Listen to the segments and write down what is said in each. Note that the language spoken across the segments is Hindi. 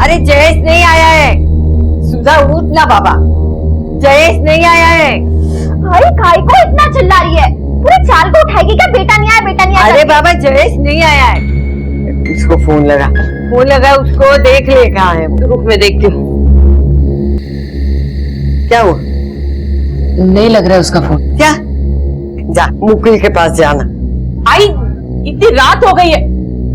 अरे जयेश नहीं आया है। सुधा उठ ना बाबा, जयेश नहीं आया है। भाई काय को इतना चिल्ला रही है? पूरे चाल को उठाएगी क्या? बेटा नहीं आया, बेटा नहीं आया। अरे बाबा जयेश नहीं आया है। उसको फोन लगा उसको, देख ले कहाँ है। रुक मैं देखती हूँ। क्या हुआ? नहीं लग रहा है उसका फोन। क्या? जा मुकुल के पास जाना। आई इतनी रात हो गई है।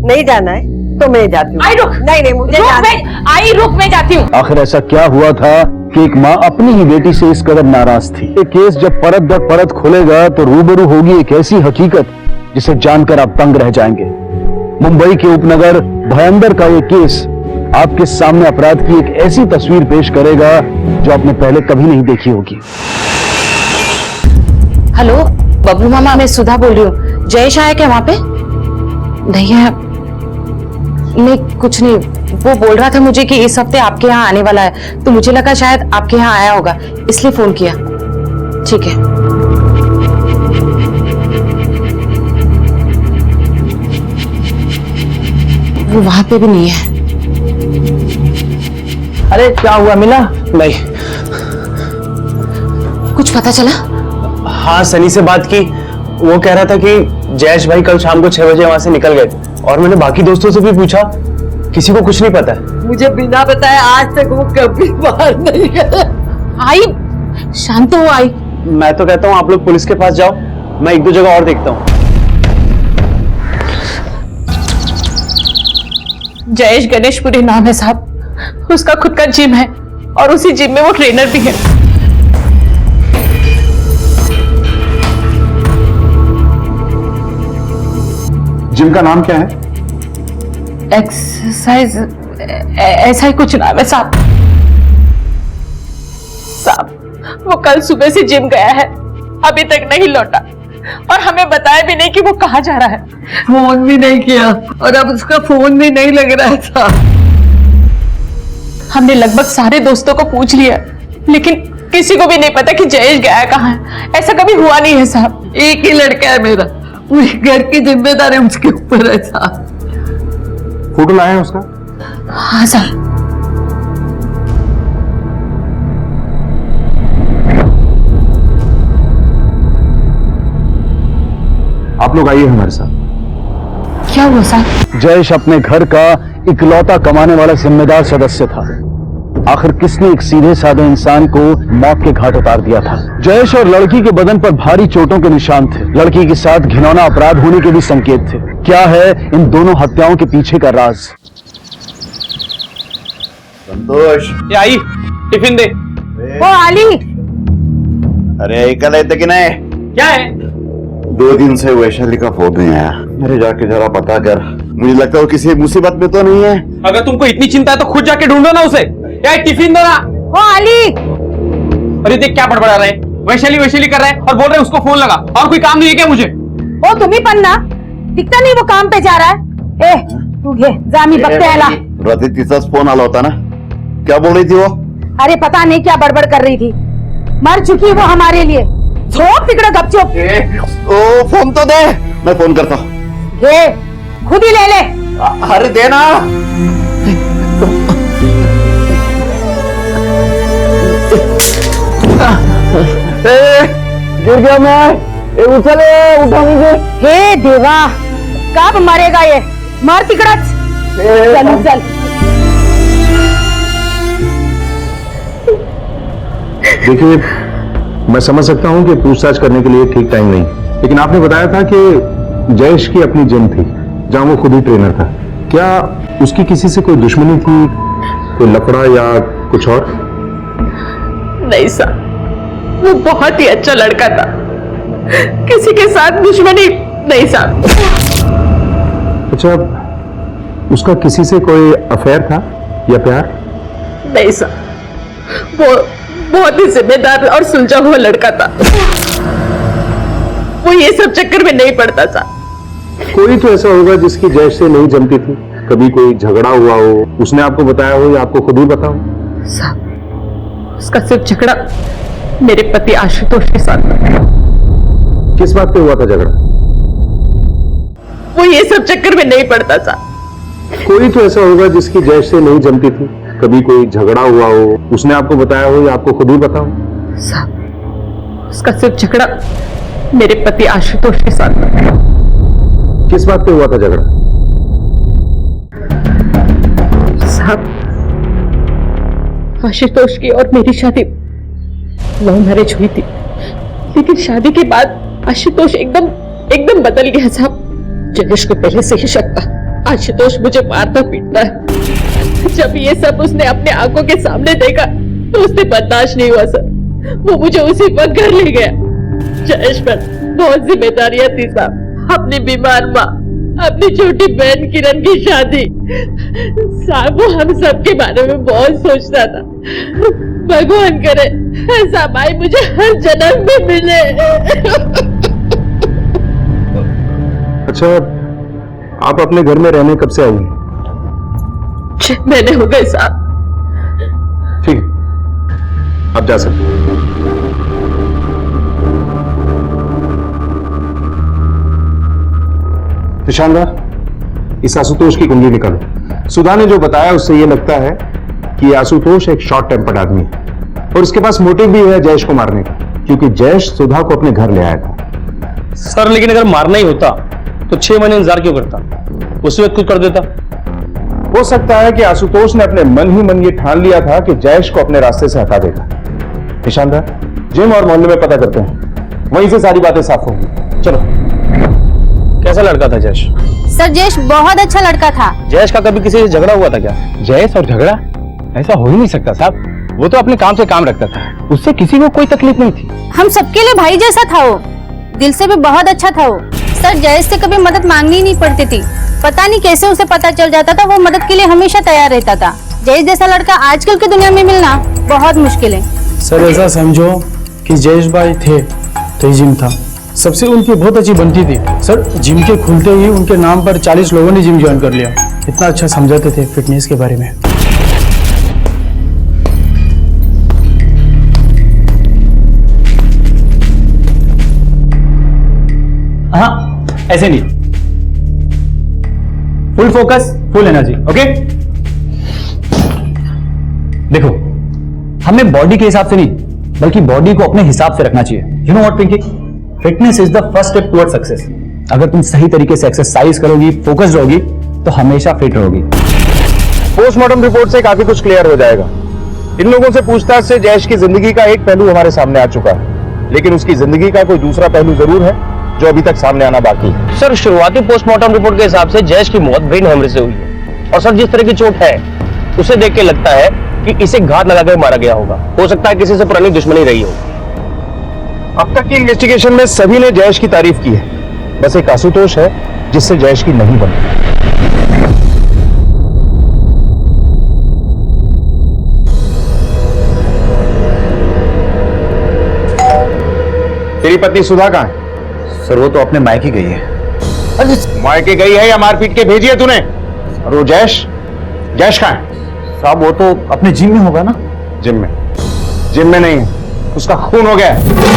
नहीं जाना है तो मैं जाती हूँ। आई रुक। नहीं मुझे जाना है। आई रुक, मैं जाती हूँ। आखिर ऐसा क्या हुआ था कि एक माँ अपनी ही बेटी से इस कदर नाराज थी? ये केस जब परत दर परत खुलेगा तो रूबरू होगी एक ऐसी हकीकत जिसे जानकर आप दंग रह जाएंगे। मुंबई के उपनगर भयंदर का ये केस आपके सामने अपराध की एक ऐसी तस्वीर पेश करेगा जो आपने पहले कभी नहीं देखी होगी। हेलो बबलू मामा, मैं सुधा बोल रही हूँ। जयेश आया क्या वहां पे? नहीं है। नहीं कुछ नहीं, वो बोल रहा था मुझे कि इस हफ्ते आपके यहाँ आने वाला है, तो मुझे लगा शायद आपके यहाँ आया होगा, इसलिए फोन किया। ठीक है। वो वहां पे भी नहीं है। अरे क्या हुआ, मिला? नहीं। कुछ पता चला? हाँ सनी से बात की, वो कह रहा था कि जयेश भाई कल शाम को 6 बजे वहां से निकल गए, और मैंने बाकी दोस्तों से भी पूछा, किसी को कुछ नहीं पता है। मुझे बिना बताए आज तक वो कभी बाहर नहीं गया। आई शांत हो। आई मैं तो कहता हूँ आप लोग पुलिस के पास जाओ, मैं एक दो जगह और देखता हूँ। जयेश गणेशपुरी नाम है साहब, उसका खुद का जिम है और उसी जिम में वो ट्रेनर भी है। जिम का नाम क्या है? एक्सरसाइज ऐसा ही कुछ नाम है साहब। वो कल सुबह से जिम गया है, अभी तक नहीं लौटा, और हमें बताया भी नहीं कि वो कहाँ जा रहा है। फोन भी नहीं किया और अब उसका फोन भी नहीं लग रहा था। हमने लगभग सारे दोस्तों को पूछ लिया, लेकिन किसी को भी नहीं पता कि जयेश गया कहाँ है। ऐसा कभी हुआ नहीं है साहब। एक ही लड़का है मेरा, पूरी घर की जिम्मेदारी उसके ऊपर है साहब। फोटो लाए हैं उसका? हाँ साहब। आप लोग आइए हमारे साथ। क्या हुआ साहब? जयेश अपने घर का इकलौता कमाने वाला जिम्मेदार सदस्य था। आखिर किसने एक सीधे साधे इंसान को मौत के घाट उतार दिया था? जयेश और लड़की के बदन पर भारी चोटों के निशान थे। लड़की के साथ घिनौना अपराध होने के भी संकेत थे। क्या है इन दोनों हत्याओं के पीछे का राज? संतोष, ये आई टिफिन दे। ओ आली, अरे ऐकल येतं की नाही? क्या है? 2 दिन से वैशाली का फोन नहीं आया। मेरे जाके जरा पता कर, मुझे लगता है वो किसी मुसीबत में तो नहीं है। अगर तुमको इतनी चिंता है तो खुद जाके ढूंढो ना उसे। क्या टिफिन दो ना। ओ आली, अरे देख क्या बड़बड़ा रहे हैं, वैशाली वैशाली कर रहे हैं और बोल रहे हैं उसको फोन लगा, और कोई काम नहीं है क्या मुझे? ओ तुम्ही पण ना, दिखता नहीं वो काम पे जा रहा है। ए तू घे जा, मी बघते याला। रात्री तिचाच फोन आला होता ना, क्या बोल रही थी वो? अरे पता नहीं क्या बड़बड़ कर रही थी। मर चुकी वो हमारे लिए। झोप तिकडे गपचूप। ओ फोन तो दे, मैं फोन करता हूँ। घे, खुद ही ले ले। अरे दे ना। गिर गया मैं, उठा मुझे। हे देवा, कब मरेगा ये? मर तिकडच। चल चल। देखिए, मैं समझ सकता हूं कि पूछताछ करने के लिए ठीक टाइम नहीं, लेकिन आपने बताया था कि जयेश की अपनी जिम थी जहां वो खुद ही ट्रेनर था। क्या उसकी किसी से कोई दुश्मनी थी, कोई लफड़ा या कुछ और? नहीं साहब, वो बहुत ही अच्छा लड़का था, किसी के साथ दुश्मनी नहीं साहब। अच्छा, उसका किसी से कोई अफेयर था या प्यार? नहीं साहब, वो बहुत ही जिम्मेदार और सुलझा हुआ लड़का था। वो ये सब चक्कर में नहीं पड़ता था। कोई तो ऐसा होगा जिसकी जयेश से नहीं जमती थी, कभी कोई झगड़ा हुआ हो, उसने आपको बताया हो या आपको खुद ही पता हो? साहब, उसका सिर्फ झगड़ा मेरे पति आशुतोष के साथ था। किस बात पे हुआ था झगड़ा? वो ये सब चक्कर में नहीं पड़ता था। कोई तो ऐसा होगा जिसकी जैश से नहीं जमती थी, कभी कोई झगड़ा हुआ हो, उसने आपको बताया हो या आपको खुद ही पता हो। साहब, उसका सिर्फ झगड़ा मेरे पति आशुतोष के साथ था। किस बात पे हुआ था झगड़ा? साहब, आशुतोष की और मेरी शादी लव मैरिज हुई थी, लेकिन शादी के बाद आशुतोष एकदम बदल गया साहब। जयेश को पहले से ही शक था आशुतोष मुझे मारता पीटता है। जब ये सब उसने अपने आंखों के सामने देखा तो उससे बर्दाश्त नहीं हुआ सर। वो मुझे उसी वक्त घर ले गया। जयेश पर बहुत जिम्मेदारियां थी साहब, अपनी बीमार माँ, अपनी छोटी बहन किरण की शादी। साहब वो हम सब के बारे में बहुत सोचता था। भगवान करे ऐसा भाई मुझे हर जन्म में मिले। अच्छा, आप अपने घर में रहने कब से आई हैं? 6 महीने हो गए साहब। ठीक है, आप जा सकते हैं। निशानदार, इस आशुतोष की कुंडली निकालो। सुधा ने जो बताया उससे यह लगता है कि आशुतोष एक शॉर्ट टेम्पर्ड आदमी है और उसके पास मोटिव भी है जयेश को मारने का, क्योंकि जयेश सुधा को अपने घर ले आया था। सर लेकिन अगर मारना ही होता तो 6 महीने इंतजार क्यों करता, उसी वक्त कुछ कर देता। हो सकता है कि आशुतोष ने अपने मन ही मन ये ठान लिया था कि जयेश को अपने रास्ते से हटा देगा। निशानदार, जिम और मोहल्ले में पता करते हैं, वहीं से सारी बातें साफ होंगी। चलो। कैसा लड़का था जयेश? सर जयेश बहुत अच्छा लड़का था। जयेश का कभी किसी से झगड़ा हुआ था क्या? जयेश और झगड़ा ऐसा हो ही नहीं सकता साहब। वो तो अपने काम से काम रखता था, उससे किसी को कोई तकलीफ नहीं थी। हम सबके लिए भाई जैसा था वो, दिल से भी बहुत अच्छा था वो। सर जयेश से कभी मदद मांगनी ही नहीं पड़ती थी, पता नहीं कैसे उसे पता चल जाता था, वो मदद के लिए हमेशा तैयार रहता था। जयेश जैसा लड़का आजकल की दुनिया में मिलना बहुत मुश्किल है। सर ऐसा समझो कि जयेश भाई थे तो जिम था, सबसे उनकी बहुत अच्छी बनती थी। सर जिम के खुलते ही उनके नाम पर 40 लोगों ने जिम ज्वाइन कर लिया। इतना अच्छा समझाते थे फिटनेस के बारे में। हाँ, ऐसे नहीं, full focus, full energy. Okay, देखो हमें बॉडी के हिसाब से नहीं बल्कि बॉडी को अपने हिसाब से रखना चाहिए। You know what Pinky, fitness is the first step toward success. अगर तुम सही तरीके से एक्सरसाइज करोगी, फोकस्ड रहोगी तो हमेशा फिट रहोगी। पोस्टमार्टम रिपोर्ट से काफी कुछ क्लियर हो जाएगा। इन लोगों से पूछताछ से जयेश की जिंदगी का एक पहलू हमारे सामने आ चुका है, लेकिन उसकी जिंदगी का कोई दूसरा पहलू जरूर है जो अभी तक सामने आना बाकी है। सर शुरुआती पोस्टमार्टम रिपोर्ट के हिसाब से जयेश की मौत ब्रेन हेमरेज से हुई है, और सर जिस तरह की चोट है उसे देख के लगता है कि इसे घात लगाकर मारा गया होगा। हो सकता है किसी से पुरानी दुश्मनी रही हो। अब तक की इन्वेस्टिगेशन में सभी ने जयेश की तारीफ की है, बस एक आशुतोष है जिससे जयेश की नहीं बनी। तेरी पत्नी सुधा कहाँ है? सर वो तो अपने मायके गई है। मायके गई है या मारपीट के भेजी है तूने? और वो जयेश, जयेश कहाँ है? साहब वो तो अपने जिम में होगा ना। जिम में? जिम में नहीं, उसका खून हो गया है।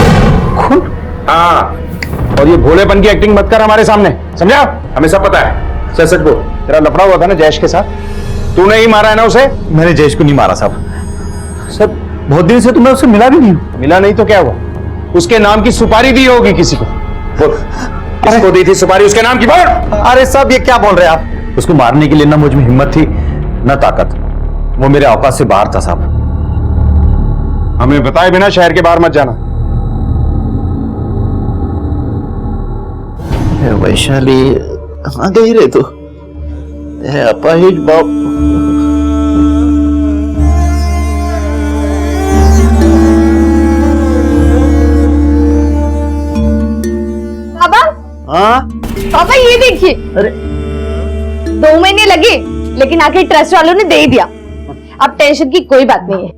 खून? हाँ, और ये भोलेपन की एक्टिंग मत कर हमारे सामने, समझा? हमें सब पता है। सच सच बोल, तेरा लफड़ा हुआ था ना जयेश के साथ? तूने ही मारा है ना उसे? मैंने जयेश को नहीं मारा साहब। सर बहुत दिन से तो मैं उससे मिला भी नहीं हूँ। मिला नहीं तो क्या हुआ? उसके नाम की सुपारी दी होगी किसी को। बोल, किसको दी थी सुपारी उसके नाम की? बोल। अरे साहब ये क्या बोल रहे हैं आप? उसको मारने के लिए ना मुझ में हिम्मत थी ना ताकत, वो मेरे औकात से बाहर था साहब। हमें बताए बिना शहर के बाहर मत जाना। वैशाली कहाँ गई रे तू? अपाहिज बाप। पापा, हाँ पापा ये देखिए। अरे 2 महीने लगे लेकिन आखिर ट्रस्ट वालों ने दे ही दिया। अब टेंशन की कोई बात नहीं है।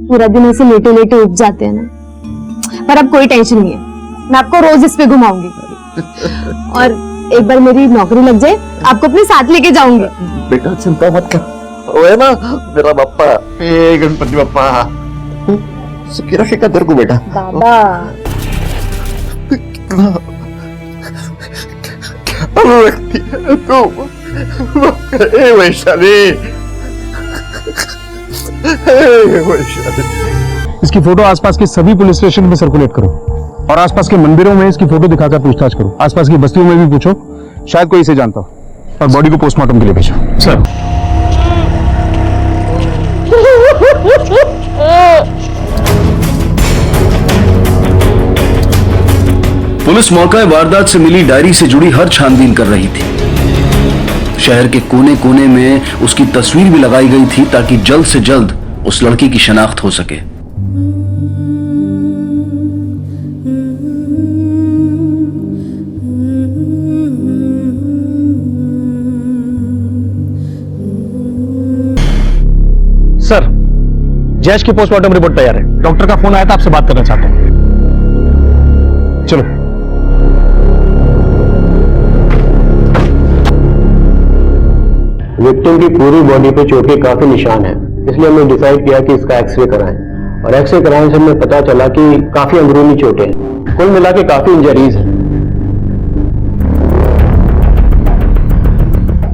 पूरा दिन ऐसे लेटे लेटे उठ जाते हैं ना, पर अब कोई टेंशन नहीं है। मैं आपको रोज इस पे घुमाऊंगी और एक बार मेरी नौकरी लग जाए आपको अपने साथ लेके जाऊंगी। बेटा चिंता मत कर, वो है ना मेरा बप्पा, ए गणपति बप्पा, सुखी रखेगा तेरे को बेटा। बाबा कितना क्या रखती है तू। वैशाली, वैशाली। इसकी फोटो आसपास के सभी पुलिस स्टेशन में सर्कुलेट करो और आसपास के मंदिरों में इसकी फोटो दिखाकर पूछताछ करो। आसपास की बस्तियों में भी पूछो, शायद कोई इसे जानता हो। और बॉडी को पोस्टमार्टम के लिए भेजो। सर। पुलिस मौका वारदात से मिली डायरी से जुड़ी हर छानबीन कर रही थी। शहर के कोने कोने में उसकी तस्वीर भी लगाई गई थी ताकि जल्द से जल्द उस लड़की की शनाख्त हो सके। सर, जयेश की पोस्टमार्टम रिपोर्ट तैयार है। डॉक्टर का फोन आया था, आपसे बात करना चाहते हैं। चलो। विक्टिम की पूरी बॉडी पे चोट के काफी निशान है, इसलिए हमने डिसाइड किया कि इसका एक्सरे कराएं। और एक्सरे कराने से हमें पता चला कि काफी अंदरूनी चोटें हैं। कुल मिला के काफी इंजरीज हैं।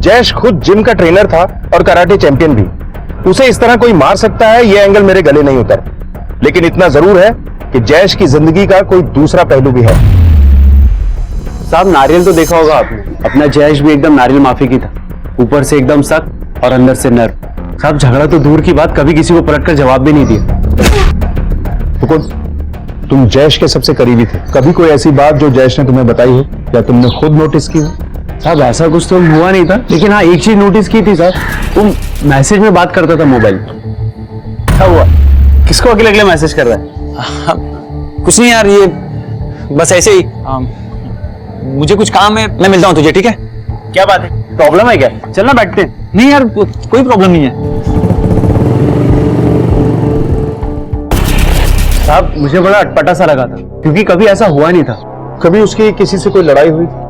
जयेश खुद जिम का ट्रेनर था और कराटे चैंपियन भी। उसे इस तरह कोई मार सकता है, यह एंगल मेरे गले नहीं उतर। लेकिन इतना जरूर है कि जयेश की जिंदगी का कोई दूसरा पहलू भी है। साहब, नारियल तो देखा होगा आपने। अपना जयेश भी एकदम नारियल माफी की था, ऊपर से एकदम सख्त और अंदर से नर्म। साहब, झगड़ा तो दूर की बात, कभी किसी को पलटकर जवाब भी नहीं दिया। तुम जयेश के सबसे करीबी थे, कभी कोई ऐसी बात जो जयेश ने तुम्हें बताई हो या तुमने खुद नोटिस की हो? साहब, ऐसा कुछ तो हुआ नहीं था, लेकिन हाँ एक चीज नोटिस की थी साहब, तुम मैसेज में बात करता था मोबाइल। क्या हुआ? किसको अकेले अकेले मैसेज कर रहा है? कुछ नहीं यार, ये बस ऐसे ही। मुझे कुछ काम है, मैं मिलता हूँ तुझे, ठीक है? क्या बात है? प्रॉब्लम है क्या? चलना बैठते हैं। नहीं यार, कोई प्रॉब्लम नहीं है। साहब, मुझे बड़ा अटपटा सा लगा था, क्योंकि कभी ऐसा हुआ नहीं था। कभी उसकी किसी से कोई लड़ाई हुई थी?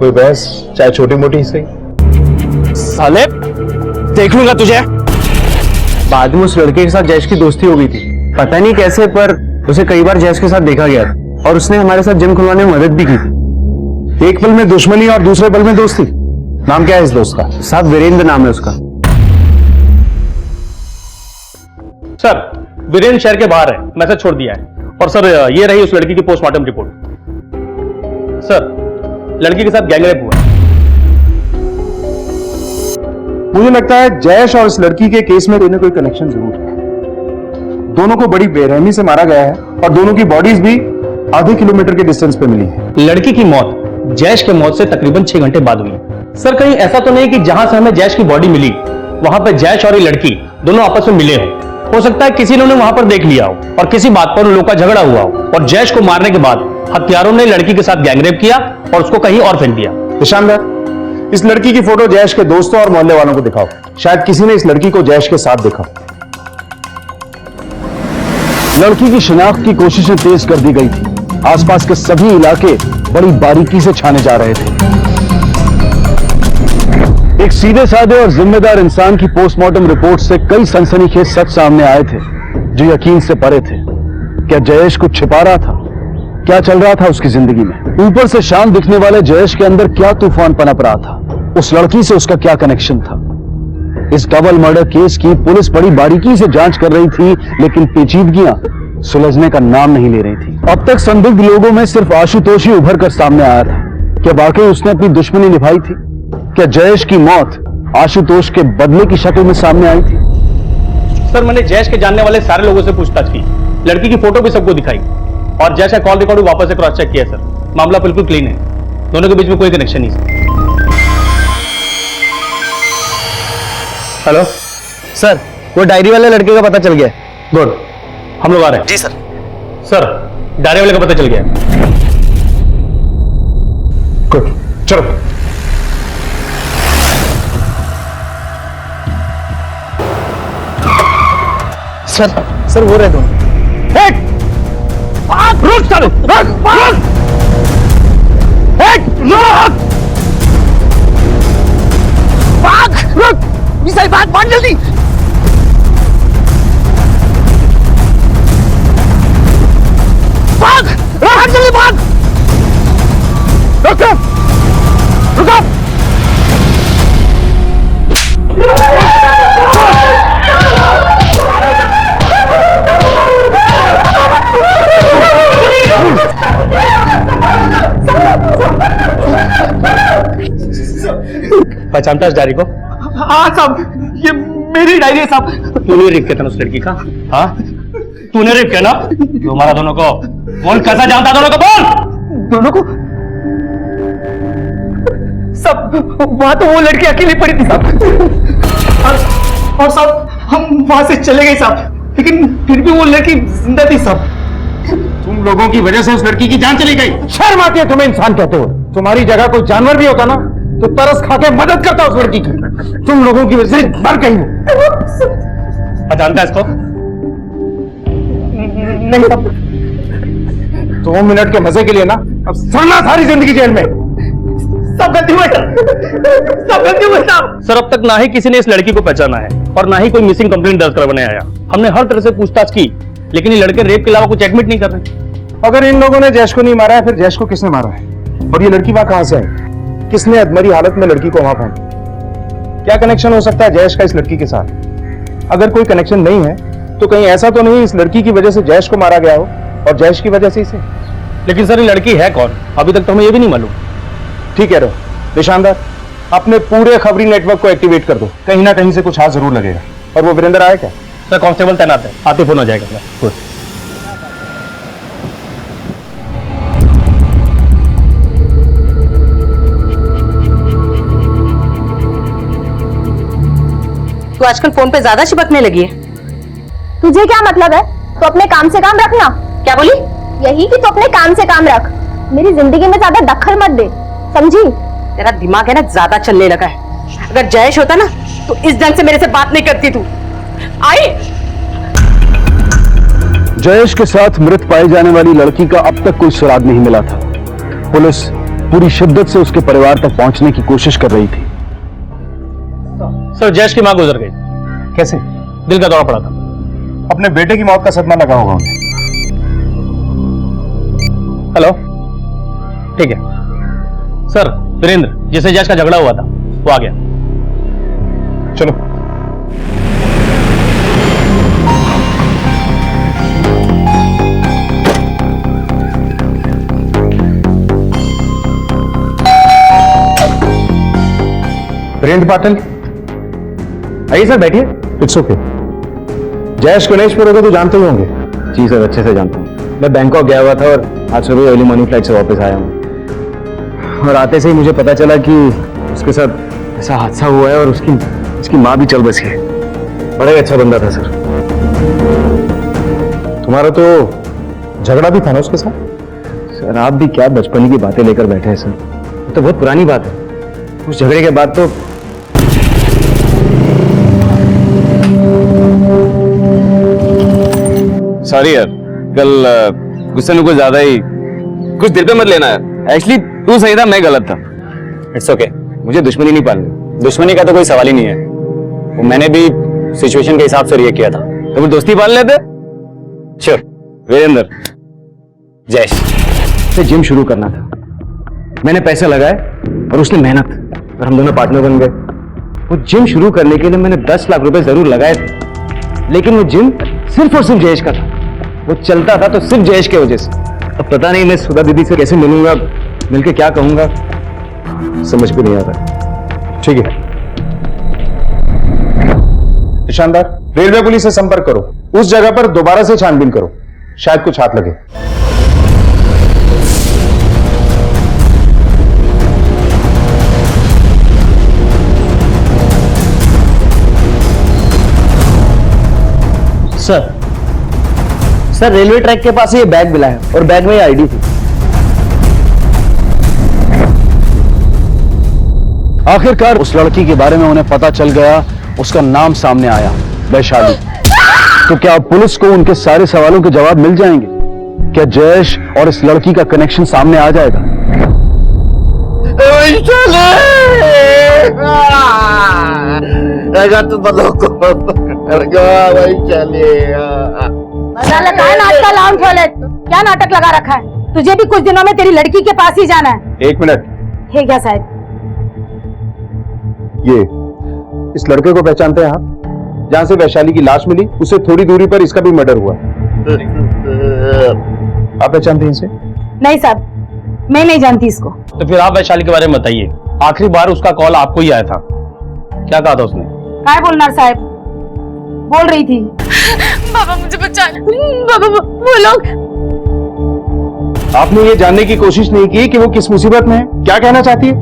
कोई बहस, चाहे छोटी मोटी ही सही? साले, देख लूंगा तुझे। बाद में उस लड़के के साथ जयेश की दोस्ती हो गई थी, पता नहीं कैसे, पर उसे कई बार जयेश के साथ देखा गया था और उसने हमारे साथ जिम खुलवाने में मदद भी की थी। एक पल में दुश्मनी और दूसरे पल में दोस्ती। नाम क्या है इस दोस्त का? साहब, वीरेंद्र नाम है उसका। सर, वीरेंद्र शहर के बाहर है, मैसेज छोड़ दिया है। और सर, ये रही उस लड़की की पोस्टमार्टम रिपोर्ट। सर, लड़की के साथ गैंगरेप हुआ है। मुझे लगता है जयेश और इस लड़की के केस में कोई ना कोई कनेक्शन जरूर है। दोनों को बड़ी बेरहमी से मारा गया है और दोनों की बॉडीज भी आधे किलोमीटर के डिस्टेंस पे मिली है। लड़की की मौत जयेश के मौत से तकरीबन 6 घंटे बाद हुई। सर, कहीं ऐसा तो नहीं कि जहां से हमें जयेश की बॉडी मिली वहां पर जयेश और ये लड़की दोनों आपस में मिले हो सकता है किसी ने उन्हें वहां पर देख लिया हो और किसी बात पर उन लोगों का झगड़ा हुआ हो और जयेश को मारने के बाद हत्यारों ने लड़की के साथ गैंगरेप किया और उसको कहीं और फेंक दिया। निशानदार, इस लड़की की फोटो जयेश के दोस्तों और मोहल्ले वालों को दिखाओ, शायद किसी ने इस लड़की को जयेश के साथ देखा। लड़की की शिनाख्त की कोशिशें तेज कर दी गई थी। आसपास के सभी इलाके बड़ी बारीकी से छाने जा रहे थे। एक सीधे साधे और जिम्मेदार इंसान की पोस्टमार्टम रिपोर्ट से कई सनसनीखेज सच सामने आए थे जो यकीन से परे थे। क्या जयेश कुछ छिपा रहा था? क्या चल रहा था उसकी जिंदगी में? ऊपर से शांत दिखने वाले जयेश के अंदर क्या तूफान पनप रहा था? उस लड़की से उसका क्या कनेक्शन था? इस डबल मर्डर केस की पुलिस बड़ी बारीकी से जांच कर रही थी, लेकिन पेचीदगियां सुलझने का नाम नहीं ले रही थी। अब तक संदिग्ध लोगों में सिर्फ आशुतोष ही उभर कर सामने आया था। क्या वाकई उसने अपनी दुश्मनी निभाई थी? क्या जयेश की मौत आशुतोष के बदले की शक्ल में सामने आई थी? सर, मैंने जयेश के जानने वाले सारे लोगों से पूछताछ की, लड़की की फोटो भी सबको दिखाई और जयेश का कॉल रिकॉर्ड वापस से क्रॉस चेक किया। सर, मामला बिल्कुल क्लीन है, दोनों के बीच में कोई कनेक्शन नहीं। हेलो सर, वो डायरी वाले लड़के का पता चल गया। गुड, हम लोग आ रहे हैं। जी सर। सर, डायरी वाले का पता चल गया। गुड, चलो। सर वो रहे दोनों। रुक सर, रुक। मिसाइल भाग जल्दी। भाग जल्दी भाग। रुको। पहचानता है इस डायरी को? हाँ साहब, ये मेरी डायरी है साहब। तूने रेप किया था ना उस लड़की का? हाँ, तूने रेप किया ना? क्यों मारा दोनों को? बोल, कैसा जानता दोनों को? बोल। दोनों को सब, वहां तो वो लड़की अकेली पड़ी थी साहब, और साहब हम वहां से चले गए साहब, लेकिन फिर भी वो लड़की जिंदा थी साहब। तुम लोगों की वजह से उस लड़की की जान चली गई। शर्म आती है तुम्हें इंसान कहते हो? तुम्हारी जगह कोई जानवर भी होता ना तो तरस खा के मदद करता उस लड़की की। तुम लोगों की वजह से मर गई हो। जानता है इसको? नहीं साहब। 2 मिनट के मजे के लिए ना अब सड़ना सारी जिंदगी जेल में। सब गलती हुआ सब गलती हुआ साहब। सर, अब तक ना ही किसी ने इस लड़की को पहचाना है और ना ही कोई मिसिंग कंप्लेंट दर्ज करवाने आया। हमने हर तरह से पूछताछ की, लेकिन ये लड़के रेप के अलावा कुछ एडमिट नहीं कर रहे। अगर इन लोगों ने जैश को नहीं मारा है, फिर जैश को किसने मारा है? और ये लड़की वहां कहां से आई? किसने अधमरी हालत में लड़की को वहां फेंका? क्या कनेक्शन हो सकता है जैश का इस लड़की के साथ? अगर कोई कनेक्शन नहीं है तो कहीं ऐसा तो नहीं इस लड़की की वजह से जैश को मारा गया हो और जैश की वजह से इसे? लेकिन सर, ये लड़की है कौन? अभी तक तो हमें ये भी नहीं मालूम। ठीक है निशानदार, अपने पूरे खबरी नेटवर्क को एक्टिवेट कर दो, कहीं ना कहीं से कुछ हाथ जरूर लगेगा। और वो वीरेंद्र आया क्या? सर, कांस्टेबल तैनात है, आते फोन हो जाएगा। गुड। तू आजकल फोन पे ज्यादा चिपकने लगी है। तुझे क्या मतलब है? तो अपने काम से काम रखना। क्या बोली? यही कि तो अपने काम से काम रख, मेरी जिंदगी में ज्यादा दखल मत दे, समझी? तेरा दिमाग है ना ज्यादा चलने लगा है। अगर जयेश होता ना तो इस ढंग से मेरे से बात नहीं करती तू। आई जयेश के साथ मृत पाई जाने वाली लड़की का अब तक कोई सुराग नहीं मिला था। पुलिस पूरी शिद्दत से उसके परिवार तक पहुंचने की कोशिश कर रही थी। सर, जयेश की मां गुजर गई। कैसे? दिल का दौरा पड़ा था। अपने बेटे की मौत का सदमा लगा होगा उन्हें। हेलो, ठीक है सर। वीरेंद्र, जिससे जयेश का झगड़ा हुआ था, वो आ गया। चलो। वीरेंद्र पाटिल, आइए सर, बैठिए। It's okay. जयेश गणेशपुर को तो जानते ही होंगे। जी सर, अच्छे से जानता हूँ। मैं बैंकॉक गया हुआ था और आज सुबह अर्ली मॉर्निंग फ्लाइट से वापस आया हूँ। और आते से ही मुझे पता चला कि उसके साथ ऐसा हादसा हुआ है और उसकी माँ भी चल बसी है। बड़ा ही अच्छा बंदा था सर। तुम्हारा तो झगड़ा भी था ना उसके साथ? सर, आप भी क्या बचपन की बातें लेकर बैठे हैं सर। ये तो बहुत पुरानी बात है। उस झगड़े के बाद तो सॉरी यार, कल गुस्से में कुछ ज्यादा ही, कुछ दिल पे मत लेना यार। एक्चुअली तू सही था, मैं गलत था। It's okay. मुझे दुश्मनी नहीं पालनी। दुश्मनी का तो कोई सवाल ही नहीं है। वो मैंने भी सिचुएशन के हिसाब से रिएक्ट किया था। तो फिर दोस्ती पाल लेते। श्योर। वीरेंद्र, जयेश से जिम शुरू करना था। मैंने पैसे लगाए और उसने मेहनत, और हम दोनों पार्टनर बन गए। वो जिम शुरू करने के लिए मैंने 10 लाख रुपए जरूर लगाए थे, लेकिन वो जिम सिर्फ और सिर्फ जयेश का था। वो चलता था तो सिर्फ जयेश की वजह से। अब पता नहीं मैं सुधा दीदी से कैसे मिलूंगा, मिलके क्या कहूंगा, समझ भी नहीं आता। ठीक है निशानदार, रेलवे पुलिस से संपर्क करो, उस जगह पर दोबारा से छानबीन करो, शायद कुछ हाथ लगे। सर, रेलवे ट्रैक के पास ये बैग मिला है और बैग में ये आईडी थी। आखिरकार उस लड़की के बारे में उन्हें पता चल गया, उसका नाम सामने आया, वैशाली। तो क्या अब पुलिस को उनके सारे सवालों के जवाब मिल जाएंगे? क्या जयेश और इस लड़की का कनेक्शन सामने आ जाएगा? काय नाटक लावून ठेवले? क्या नाटक लगा रखा है? तुझे भी कुछ दिनों में तेरी लड़की के पास ही जाना है। 1 मिनट। हे क्या साहब? ये इस लड़के को पहचानते हैं आप? जहां से वैशाली की लाश मिली उससे थोड़ी दूरी पर इसका भी मर्डर हुआ। आप पहचानते हैं इसे? नहीं साहब, मैं नहीं जानती इसको। तो फिर आप वैशाली के बारे में बताइए, आखिरी बार उसका कॉल आपको ही आया था, क्या कहा था उसने? काय बोलणार साहब, बोल रही थी बाबा मुझे बचाना, बाबा वो लोग। आपने ये जानने की कोशिश नहीं की कि वो किस मुसीबत में है, क्या कहना चाहती है?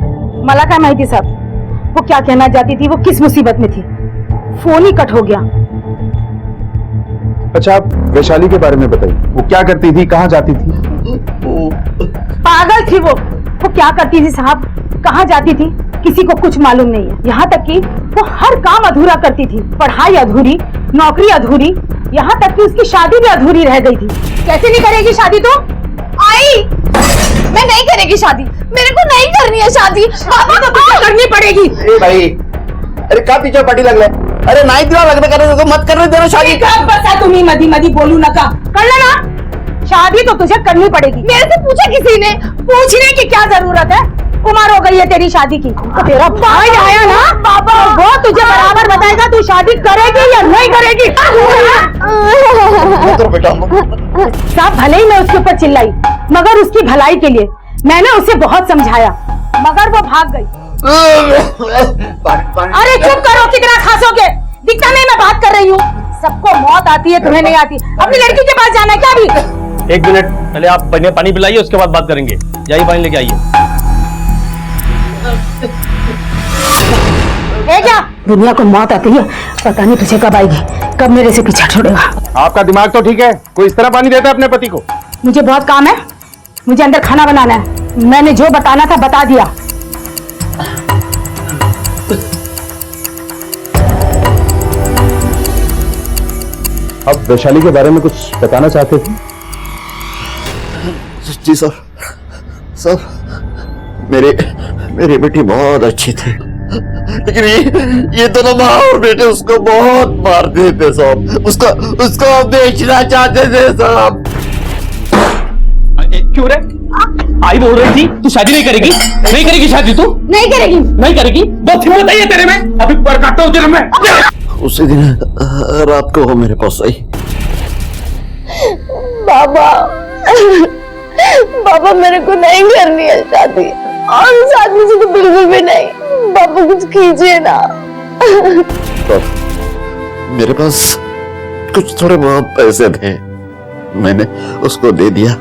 मला काय माहिती साहब, वो क्या कहना चाहती थी, वो किस मुसीबत में थी। फोन ही कट हो गया। अच्छा, आप वैशाली के बारे में बताइए, वो क्या करती थी, कहाँ जाती थी? पागल थी वो क्या करती थी साहब, कहाँ जाती थी, किसी को कुछ मालूम नहीं है। यहाँ तक कि वो हर काम अधूरा करती थी, पढ़ाई अधूरी, नौकरी अधूरी, यहाँ तक कि उसकी शादी भी अधूरी रह गई थी। कैसे नहीं करेगी शादी तो? आई मैं नहीं करेगी शादी, मेरे को नहीं करनी है शादी। बाबा तो तुझे करनी पड़ेगी। ए भाई, अरे का पीछे पार्टी लगले? अरे नाही तुला लग्न करायचं तो मत करने देना शादी। बसा तुम्ही मधी मधी बोलू नका, कळलं ना? शादी तो तुझे करनी पड़ेगी। मेरे से पूछा किसी ने? पूछने की क्या जरूरत है, उम्र हो गई है तेरी शादी की। तो तेरा भाई आया ना बाबा, वो तुझे बराबर बताएगा तू शादी करेगी या नहीं करेगी। तो बेटा सब भले ही मैं उसके ऊपर चिल्लाई, मगर उसकी भलाई के लिए मैंने उसे बहुत समझाया, मगर वो भाग गई। अरे चुप करो, कितना खासोगे, दिखता नहीं मैं बात कर रही हूँ। सबको मौत आती है, तुम्हें नहीं आती। अपनी लड़की के पास जाना है क्या भी? एक मिनट, पहले आप पानी पिलाइए, उसके बाद बात करेंगे। जाइए पानी लेके आइए। क्या दुनिया को मौत आती है, पता नहीं तुझे कब आएगी, कब मेरे से पीछा छोड़ेगा। आपका दिमाग तो ठीक है, कोई इस तरह पानी देता है अपने पति को? मुझे बहुत काम है, मुझे अंदर खाना बनाना है। मैंने जो बताना था बता दिया। अब वैशाली के बारे में कुछ बताना चाहते थे? जी सर, सर मेरी बेटी बहुत अच्छी थी, लेकिन ये दोनों माँ और बेटे उसको बहुत मारते थे साहब, उसको बेचना चाहते थे साहब। क्यों रे? आई बोल रही थी तू शादी नहीं करेगी, नहीं करेगी शादी, तू नहीं करेगी, नहीं करेगी। बहुत हिम्मत है तेरे में, अभी पर काटता हूँ तेरे में। उसी दिन रात को वो मेरे पास आई। बाबा मेरे को नहीं करनी है शादी, और उस आदमी से तो बिल्कुल भी नहीं। बाबा कुछ कीजिए ना। तो मेरे पास कुछ थोड़े बहुत पैसे थे, मैंने उसको दे दिया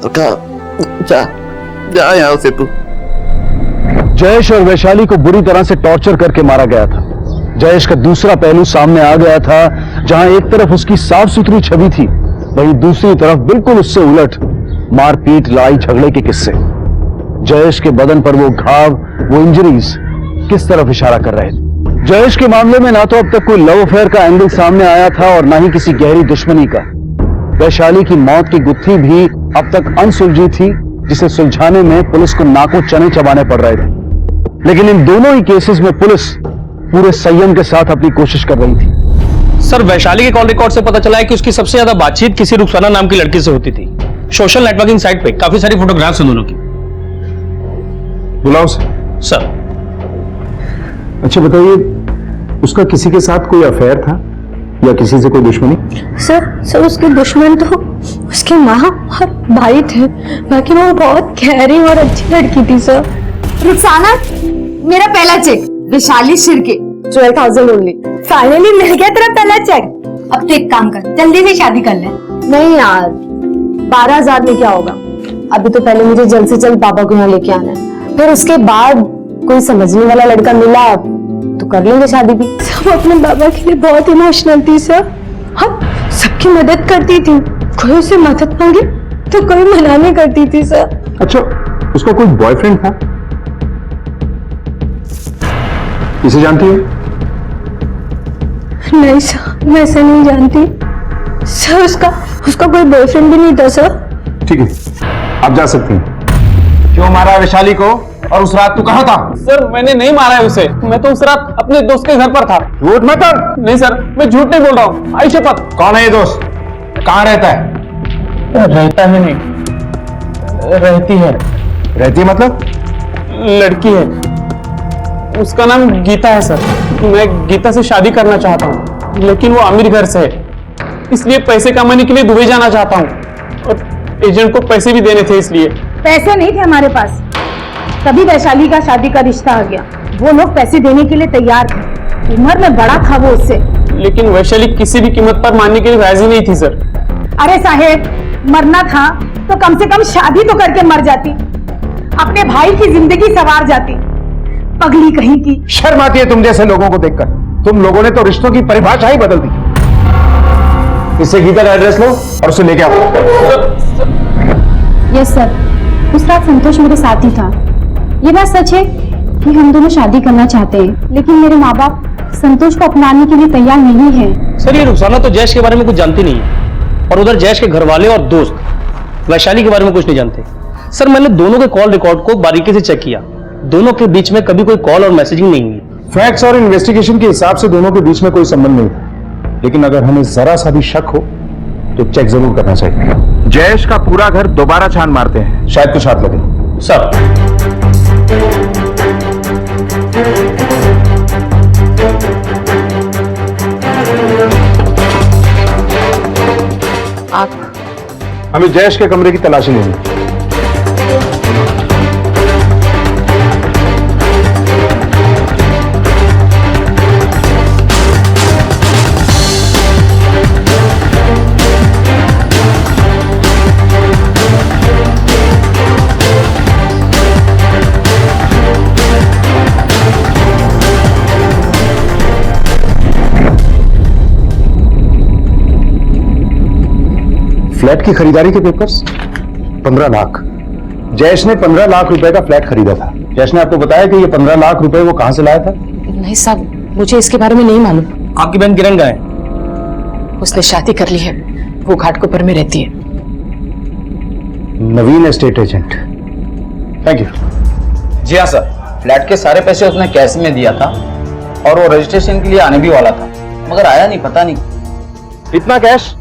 तो कहा जा यहाँ से तू। जयेश और वैशाली को बुरी तरह से टॉर्चर करके मारा गया था। जयेश का दूसरा पहलू सामने आ गया था, जहां एक तरफ उसकी साफ सुथरी छवि थी, वहीं दूसरी तरफ बिल्कुल उससे उलट मारपीट, लड़ाई झगड़े के किस्से। जयेश के बदन पर वो घाव, वो इंजरीज किस तरफ इशारा कर रहे थे? जयेश के मामले में ना तो अब तक कोई लव अफेयर का एंगल सामने आया था और ना ही किसी गहरी दुश्मनी का। वैशाली की मौत की गुत्थी भी अब तक अनसुलझी थी, जिसे सुलझाने में पुलिस को नाकों चने चबाने पड़ रहे थे। लेकिन इन दोनों ही केसेस में पुलिस पूरे संयम के साथ अपनी कोशिश कर रही थी। सर, वैशाली के कॉल रिकॉर्ड से पता चला है कि उसकी सबसे ज्यादा बातचीत किसी रुखसाना नाम की लड़की से होती थी। सोशल नेटवर्किंग साइट पे काफी सारी फोटोग्राफ्स हैं दोनों की। बुलाओ सर। अच्छा बताइए, उसका किसी के साथ कोई अफेयर था या किसी से कोई दुश्मनी? सर उसके दुश्मन तो उसकी माँ और भाई थे, बाकी वो बहुत गहरी और अच्छी लड़की थी सर। रुखसाना, मेरा पहला cheque Vaishali Shirke 12,000 only. Finally मिल गया तेरा पहला चेक। अब तो एक काम कर, जल्दी से शादी कर ले। नहीं यार, 12,000 में क्या होगा? अभी तो पहले मुझे जल्द से जल्द पापा को यहाँ लेके आना है, फिर उसके बाद कोई समझने वाला लड़का मिला तो कर लेंगे शादी भी। सब अपने बाबा के लिए बहुत इमोशनल थी सर, हम सबकी मदद करती थी, कोई उससे मदद मांगे तो कोई मना नहीं करती थी सर। अच्छा, उसका कोई बॉयफ्रेंड था? इसे जानती है? नहीं सर, मैं इसे नहीं जानती सर। उसका कोई बॉयफ्रेंड भी नहीं था सर। ठीक है, आप जा सकती हैं। क्यों मारा वैशाली को, और उस रात तू कहाँ था? सर मैंने नहीं मारा है उसे, मैं तो उस रात अपने दोस्त के घर पर था। झूठ मत बोल। नहीं सर, मैं झूठ नहीं बोल रहा हूँ, आई शपथ। कौन है ये दोस्त, कहाँ रहता है? रहता है नहीं, रहती है। रहती है मतलब? लड़की है, उसका नाम गीता है सर। मैं गीता से शादी करना चाहता हूँ, लेकिन वो अमीर घर से है, इसलिए पैसे कमाने के लिए दुबई जाना चाहता हूँ, और एजेंट को पैसे भी देने थे इसलिए। पैसे नहीं थे हमारे पास, तभी वैशाली का शादी का रिश्ता आ गया। वो लोग पैसे देने के लिए तैयार थे, उम्र में बड़ा था वो उससे। लेकिन वैशाली किसी भी कीमत पर मानने के लिए राजी नहीं थी सर। अरे साहेब, मरना था तो कम से कम शादी तो करके मर जाती, अपने भाई की जिंदगी संवार जाती। पगली कहीं की। शर्म आती है तुम जैसे लोगों को देखकर। तुम लोगों ने तो रिश्तों की परिभाषा ही बदल दी। इससे गीता का एड्रेस लो और उसे लेके आओ। यस सर, उस रात संतोष मेरे साथ ही था। ये बात सच है कि हम दोनों शादी करना चाहते हैं, लेकिन मेरे माँ बाप संतोष को अपनाने के लिए तैयार नहीं है। सर ये रुखसाना तो जैश के बारे में कुछ जानती नहीं है, और उधर जैश के घर वाले और दोस्त वैशाली के बारे में कुछ नहीं जानते। सर मैंने दोनों के कॉल रिकॉर्ड को बारीकी से चेक किया, दोनों के बीच में कभी कोई कॉल और मैसेजिंग नहीं हुई। फैक्ट्स और इन्वेस्टिगेशन के हिसाब से दोनों के बीच में कोई संबंध नहीं था, लेकिन अगर हमें जरा सा भी शक हो तो चेक जरूर करना चाहिए। जयेश का पूरा घर दोबारा छान मारते हैं, शायद कुछ हाथ लगे। सर आप हमें जयेश के कमरे की तलाशी लेनी है। फ्लैट की खरीदारी के पेपर्स 15 लाख। जयेश ने 15 लाख रुपए का फ्लैट खरीदा था। जयेश ने आपको बताया कि ये 15 लाख रुपए वो कहां से लाया था? नहीं साहब, मुझे इसके बारे में नहीं मालूम। आपकी बहन किरण कहाँ है? उसने शादी कर ली है, वो घाटकोपर में रहती है। नवीन एस्टेट एजेंट, थैंक यू। जी हाँ सर, फ्लैट के सारे पैसे उसने कैश में दिया था और वो रजिस्ट्रेशन के लिए आने भी वाला था, मगर आया नहीं, पता नहीं। इतना कैश?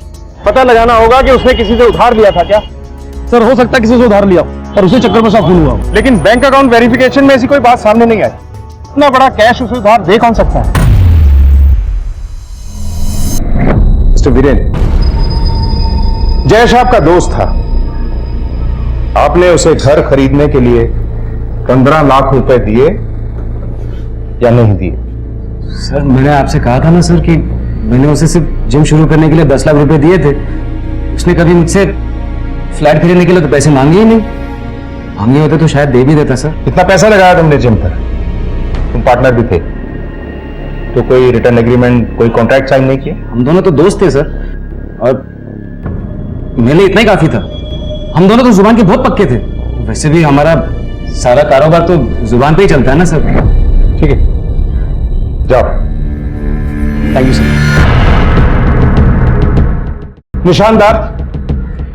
पता लगाना होगा कि उसने किसी से उधार लिया था क्या? सर हो सकता है किसी से उधार लिया और उसे चक्कर में सब खून हुआ। लेकिन बैंक अकाउंट वेरिफिकेशन में ऐसी कोई बात सामने नहीं आई। इतना बड़ा कैश उसे उधार दे कौन सकता है? मिस्टर वीरेन, जयेश आपका दोस्त था। आपने उसे घर खरीदने के लिए 15 लाख रुपए दिए या नहीं दिए? सर मैंने आपसे कहा था ना सर कि मैंने उसे सिर्फ जिम शुरू करने के लिए 10 लाख रुपए दिए थे। उसने कभी मुझसे फ्लैट खरीदने के लिए तो पैसे मांगे ही नहीं। मांगे होते तो शायद दे भी देता सर। इतना पैसा लगाया तुमने जिम पर, तुम पार्टनर भी थे, तो कोई रिटर्न एग्रीमेंट, कोई कॉन्ट्रैक्ट साइन नहीं किया? हम दोनों तो दोस्त थे सर, और मेरे लिए इतना ही काफी था। हम दोनों तो जुबान के बहुत पक्के थे। वैसे भी हमारा सारा कारोबार तो जुबान पे ही चलता है ना सर। ठीक है, जाओ। Thank you sir. निशानदार,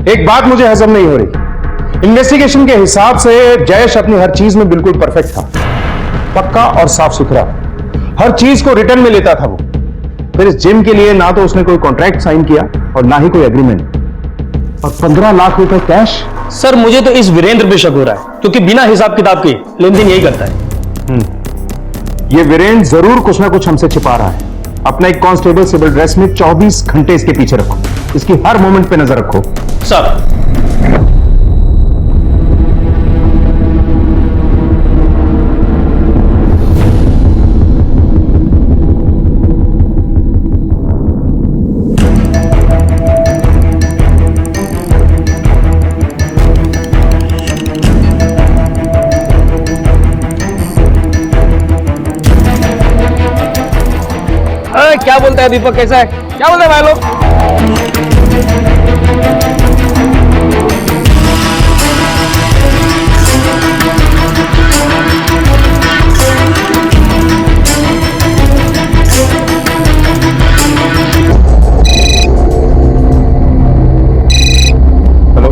एक बात मुझे हजम नहीं हो रही। इन्वेस्टिगेशन के हिसाब से जयेश अपनी हर चीज में बिल्कुल परफेक्ट था, पक्का और साफ सुथरा। हर चीज को रिटर्न में लेता था वो। फिर इस जिम के लिए ना तो उसने कोई कॉन्ट्रैक्ट साइन किया और ना ही कोई एग्रीमेंट, और 15 लाख रुपए कैश। सर मुझे तो इस वीरेंद्र पे शक हो रहा है, क्योंकि बिना हिसाब किताब के लेन देन यही करता है। ये वीरेंद्र जरूर कुछ ना कुछ हमसे छिपा रहा है। अपना एक कांस्टेबल सिविल ड्रेस में 24 घंटे इसके पीछे रखो, इसकी हर मोमेंट पे नजर रखो। सर क्या बोलता है दीपक, कैसा है? क्या बोलते हैं भाई लोग? हेलो,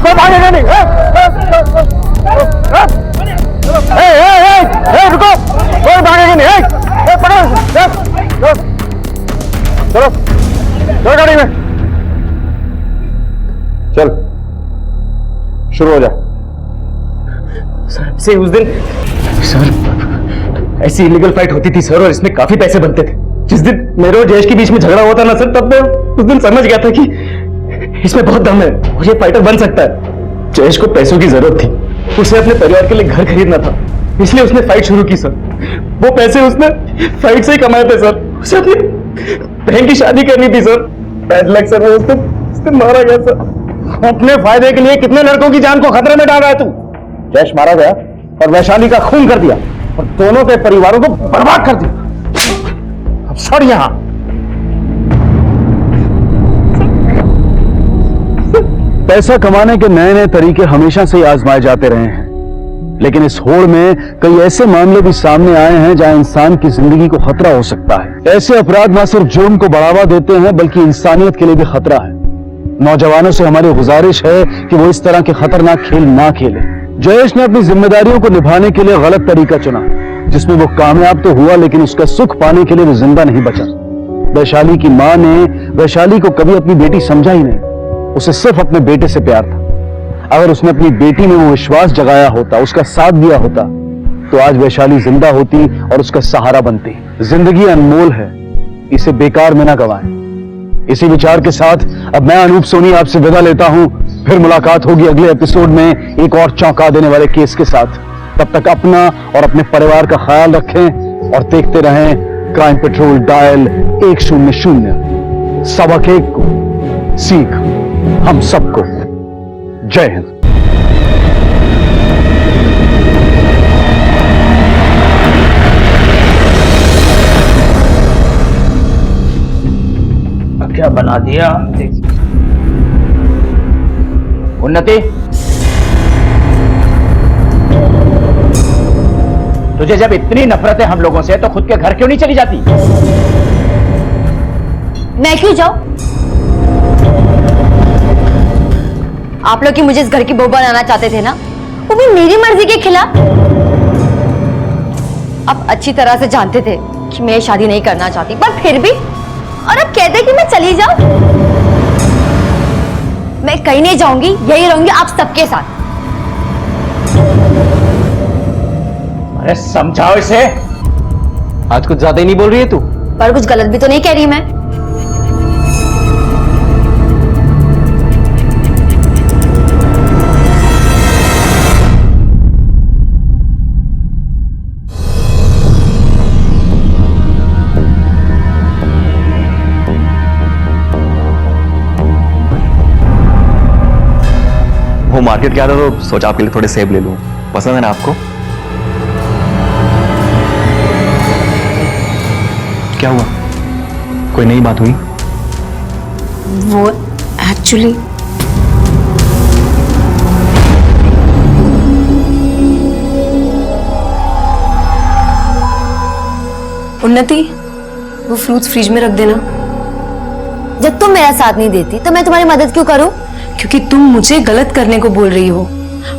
कोई भागेगा नहीं। रुको, कोई भागेगा नहीं। पकड़ो, चलो चलो गाड़ी में चल, शुरू हो जा। से उस दिन सर, ऐसी इलीगल फाइट होती थी सर, और इसमें काफी पैसे बनते थे। जिस दिन मेरे और जयेश के बीच में झगड़ा हुआ था ना सर, तब मैं उस दिन समझ गया था कि इसमें बहुत दम है और ये फाइटर बन सकता है। जयेश को पैसों की जरूरत थी, उसे अपने परिवार के लिए घर खरीदना था, इसलिए उसने फाइट शुरू की सर। वो पैसे उसने फाइट से ही कमाए थे सर। उसे अपनी बहन की शादी करनी थी सर। बैड लक सर, उसने मारा गया सर। अपने फायदे के लिए कितने लड़कों की जान को खतरे में डाल रहा है तू? जयेश मारा गया और वैशाली का खून कर दिया और दोनों के परिवारों को बर्बाद कर दिया। अब सड़ यहां। पैसा कमाने के नए नए तरीके हमेशा से ही आजमाए जाते रहे हैं, लेकिन इस होड़ में कई ऐसे मामले भी सामने आए हैं जहां इंसान की जिंदगी को खतरा हो सकता है। ऐसे अपराध न सिर्फ जुर्म को बढ़ावा देते हैं बल्कि इंसानियत के लिए भी खतरा है। नौजवानों से हमारी गुजारिश है कि वो इस तरह के खतरनाक खेल ना खेलें। जयेश ने अपनी जिम्मेदारियों को निभाने के लिए गलत तरीका चुना, जिसमें वो कामयाब तो हुआ लेकिन उसका सुख पाने के लिए वो जिंदा नहीं बचा। वैशाली की मां ने वैशाली को कभी अपनी बेटी समझा ही नहीं, उसे सिर्फ अपने बेटे से प्यार था। अगर उसने अपनी बेटी में वो विश्वास जगाया होता, उसका साथ दिया होता, तो आज वैशाली जिंदा होती और उसका सहारा बनती। जिंदगी अनमोल है, इसे बेकार में ना गवाएं। इसी विचार के साथ अब मैं अनूप सोनी आपसे विदा लेता हूं। फिर मुलाकात होगी अगले एपिसोड में एक और चौंका देने वाले केस के साथ। तब तक अपना और अपने परिवार का ख्याल रखें और देखते रहें क्राइम पेट्रोल डायल 100। सबक एक को, सीख हम सबको। जय हिंद। क्या बना दिया उन्नति? तुझे जब इतनी नफरत है हम लोगों से तो खुद के घर क्यों नहीं चली जाती? मैं क्यों जाऊं? आप लोग की मुझे इस घर की बहू बनाना चाहते थे ना, वो भी मेरी मर्जी के खिलाफ। आप अच्छी तरह से जानते थे कि मैं शादी नहीं करना चाहती, पर फिर भी, और अब कहते कि मैं चली जाऊं। मैं कहीं नहीं जाऊंगी, यही रहूंगी आप सबके साथ। अरे समझाओ इसे। आज कुछ ज्यादा ही नहीं बोल रही है तू? पर कुछ गलत भी तो नहीं कह रही मैं। वो मार्केट गया था तो सोचा आपके लिए थोड़े सेब ले लूं। पसंद है ना आपको? क्या हुआ? कोई नई बात हुई? वो एक्चुअली उन्नति, वो फ्रूट्स फ्रिज में रख देना। जब तुम मेरा साथ नहीं देती तो मैं तुम्हारी मदद क्यों करूं? क्योंकि तुम मुझे गलत करने को बोल रही हो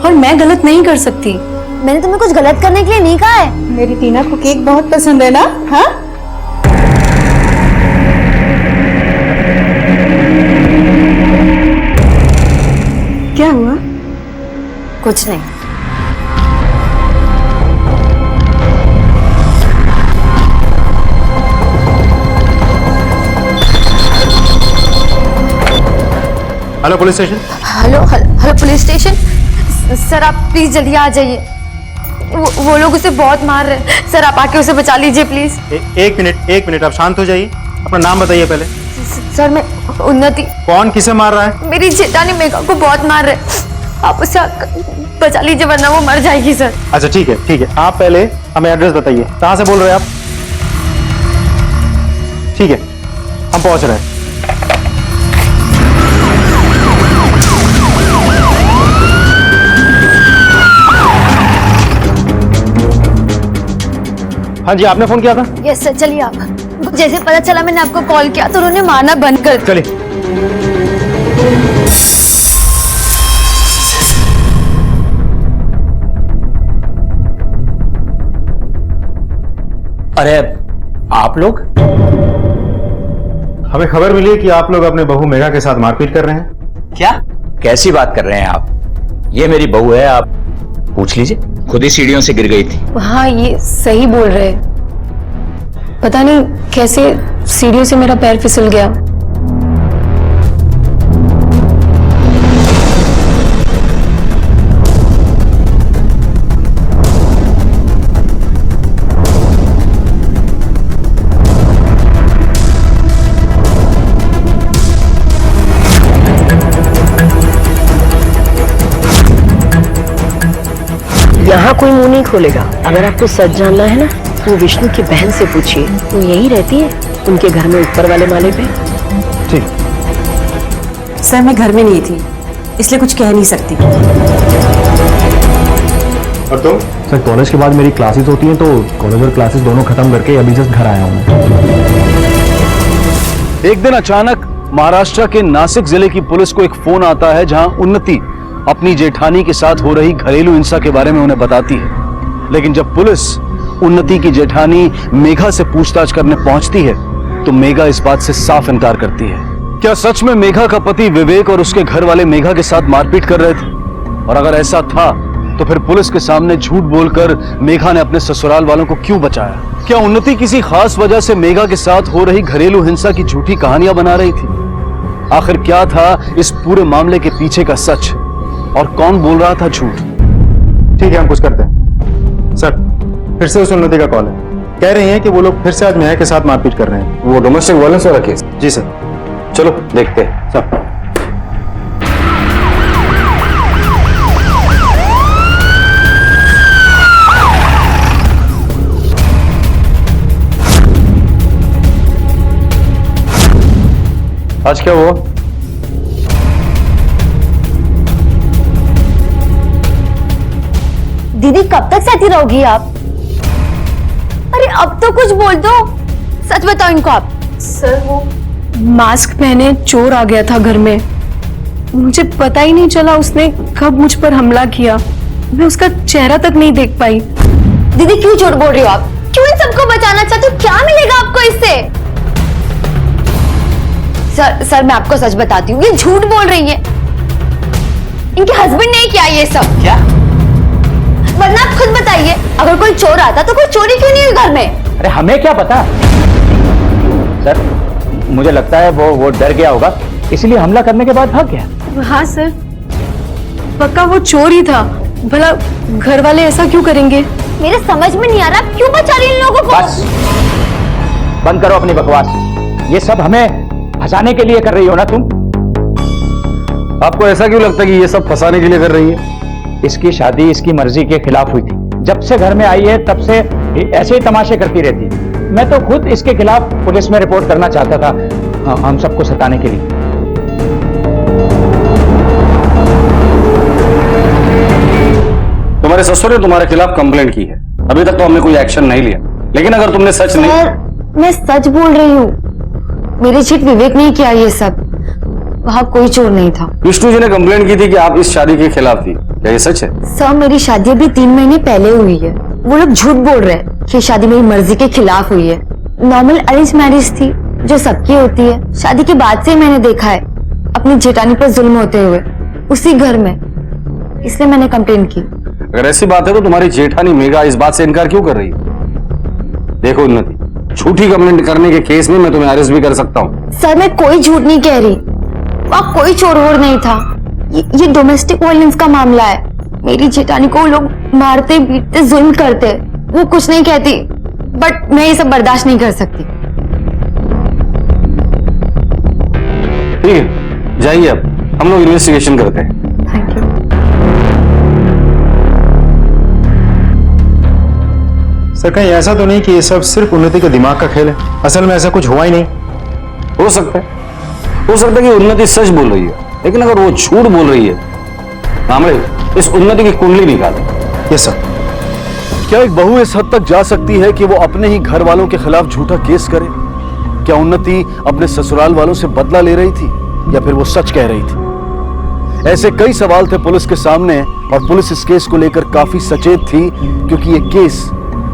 और मैं गलत नहीं कर सकती। मैंने तुम्हें कुछ गलत करने के लिए नहीं कहा है। मेरी टीना को केक बहुत पसंद है ना? हाँ, क्या हुआ? कुछ नहीं। Hello police station. Hello hello police station. Sir आप प्लीज जल्दी आ जाइए, वो लोग उसे बहुत मार रहे हैं। सर आप आके उसे बचा लीजिए प्लीज। एक मिनट आप शांत हो जाइए। अपना नाम बताइए पहले। सर मैं उन्नति। कौन किसे मार रहा है? मेरी जेठानी मेघा को बहुत मार रहे हैं, आप उसे बचा लीजिए वरना वो मर जाएगी सर। अच्छा ठीक है, आप पहले हमें एड्रेस बताइए, कहाँ से बोल रहे हैं आप? ठीक है, हम पहुंच रहे हैं। हाँ जी, आपने फोन किया था? यस सर, चलिए आप। जैसे पता चला मैंने आपको कॉल किया तो उन्होंने मारना बंद कर दिया। चलिए। अरे आप लोग? हमें खबर मिली कि आप लोग अपने बहू मेघा के साथ मारपीट कर रहे हैं। क्या? कैसी बात कर रहे हैं आप? ये मेरी बहू है, आप पूछ लीजिए, खुद ही सीढ़ियों से गिर गई थी। हाँ ये सही बोल रहे हैं, पता नहीं कैसे सीढ़ियों से मेरा पैर फिसल गया। यहाँ कोई मुंह नहीं खोलेगा। अगर आपको सच जानना है ना, तो विष्णु की बहन से पूछिए, वो यही रहती है उनके घर में ऊपर वाले माले पे। ठीक। सर मैं घर में नहीं थी, इसलिए कुछ कह नहीं सकती। और तुम? सर कॉलेज के बाद मेरी क्लासेस होती हैं, तो कॉलेज और क्लासेस दोनों खत्म करके अभी जस्ट घर आया हूँ। एक दिन अचानक महाराष्ट्र के नासिक जिले की पुलिस को एक फोन आता है, जहां उन्नति अपनी जेठानी के साथ हो रही घरेलू हिंसा के बारे में उन्हें बताती है। लेकिन जब पुलिस उन्नति की जेठानी मेघा से पूछताछ करने पहुंचती है, तो मेघा इस बात से साफ इनकार करती है। क्या सच में मेघा का पति विवेक और उसके घर वाले मेघा के साथ मारपीट कर रहे थे? और अगर ऐसा था, तो फिर पुलिस के सामने झूठ बोलकर मेघा ने अपने ससुराल वालों को क्यों बचाया? क्या उन्नति किसी खास वजह से मेघा के साथ हो रही घरेलू हिंसा की झूठी कहानियां बना रही थी? आखिर क्या था इस पूरे मामले के पीछे का सच, और कौन बोल रहा था झूठ? ठीक है, हम कुछ करते हैं। सर फिर से उस उन्नति का कॉल है, कह रही हैं कि वो लोग फिर से आज मेघा के साथ मारपीट कर रहे हैं। वो डोमेस्टिक वायलेंस वाला केस? जी सर। चलो देखते हैं। सर आज क्या हुआ? दीदी कब तक सहती रहोगी आप? अरे अब तो कुछ बोल दो, सच बताओ इनको आप। सर वो मास्क पहने चोर आ गया था घर में, मुझे पता ही नहीं चला उसने कब मुझ पर हमला किया। मैं उसका चेहरा तक नहीं देख पाई। दीदी क्यों झूठ बोल रही हो आप? क्यों इन सबको बचाना चाहते हो? क्या मिलेगा आपको इससे? सर मैं आपको सच बताती हूँ, ये झूठ बोल रही है। इनके हस्बैंड ने किया ये सब। क्या? वरना आप खुद बताइए, अगर कोई चोर आता तो कोई चोरी क्यों नहीं हुई घर में? अरे हमें क्या पता सर, मुझे लगता है वो डर गया होगा, इसलिए हमला करने के बाद भाग गया। हाँ सर, पक्का वो चोर ही था। भला घर वाले ऐसा क्यों करेंगे? मेरे समझ में नहीं आ रहा, क्यों बचा रही इन लोगों को? बस बंद करो अपनी बकवास, ये सब हमें फंसाने के लिए कर रही हो ना तुम? आपको ऐसा क्यों लगता है कि ये सब फंसाने के लिए कर रही है? इसकी शादी इसकी मर्जी के खिलाफ हुई थी। जब से घर में आई है तब से ऐसे ही तमाशे करती रहती। मैं तो खुद इसके खिलाफ पुलिस में रिपोर्ट करना चाहता था, हम सबको सताने के लिए। तुम्हारे ससुर ने तुम्हारे खिलाफ कंप्लेंट की है, अभी तक तो हमने कोई एक्शन नहीं लिया, लेकिन अगर तुमने सच नहीं। मैं सच बोल रही हूँ, मेरे चीट विवेक नहीं किया ये सब, वहाँ कोई चोर नहीं था। विष्णु जी ने कंप्लेंट की थी कि आप इस शादी के खिलाफ थी, क्या ये सच है? सर मेरी शादी अभी 3 महीने पहले हुई है, वो लोग झूठ बोल रहे हैं कि शादी मेरी मर्जी के खिलाफ हुई है। नॉर्मल अरेंज मैरिज थी, जो सबकी होती है। शादी के बाद से मैंने देखा है अपनी जेठानी पर जुल्म होते हुए उसी घर में, इसलिए मैंने कंप्लेन की। अगर ऐसी बात है तो तुम्हारी जेठानी मेघा इस बात से इनकार क्यों कर रही है? देखो उन्नति, झूठी कंप्लेंट करने के केस में मैं तुम्हें अरेस्ट भी कर सकता हूँ। सर मैं कोई झूठ नहीं कह रही, वहाँ कोई चोर वोर नहीं था। ये डोमेस्टिक वायलेंस का मामला है। मेरी जेठानी को लोग मारते पीटते जुल्म करते, वो कुछ नहीं कहती, बट मैं ये सब बर्दाश्त नहीं कर सकती। ठीक है, जाइए, अब हम लोग इन्वेस्टिगेशन करते हैं। Thank you. सर कहीं ऐसा तो नहीं कि ये सब सिर्फ उन्नति के दिमाग का खेल है? असल में ऐसा कुछ हुआ ही नहीं। हो सकता है कि उन्नति सच बोल रही है, लेकिन अगर वो झूठ बोल रही है, कामड़े इस उन्नति की कुंडली निकालो। Yes sir. क्या एक बहू इस हद तक जा सकती है कि वो अपने ही घर वालों के खिलाफ झूठा केस करे? क्या उन्नति अपने ससुराल वालों से बदला ले रही थी, या फिर वो सच कह रही थी? ऐसे कई सवाल थे पुलिस के सामने, और पुलिस इस केस को लेकर काफी सचेत थी, क्योंकि ये केस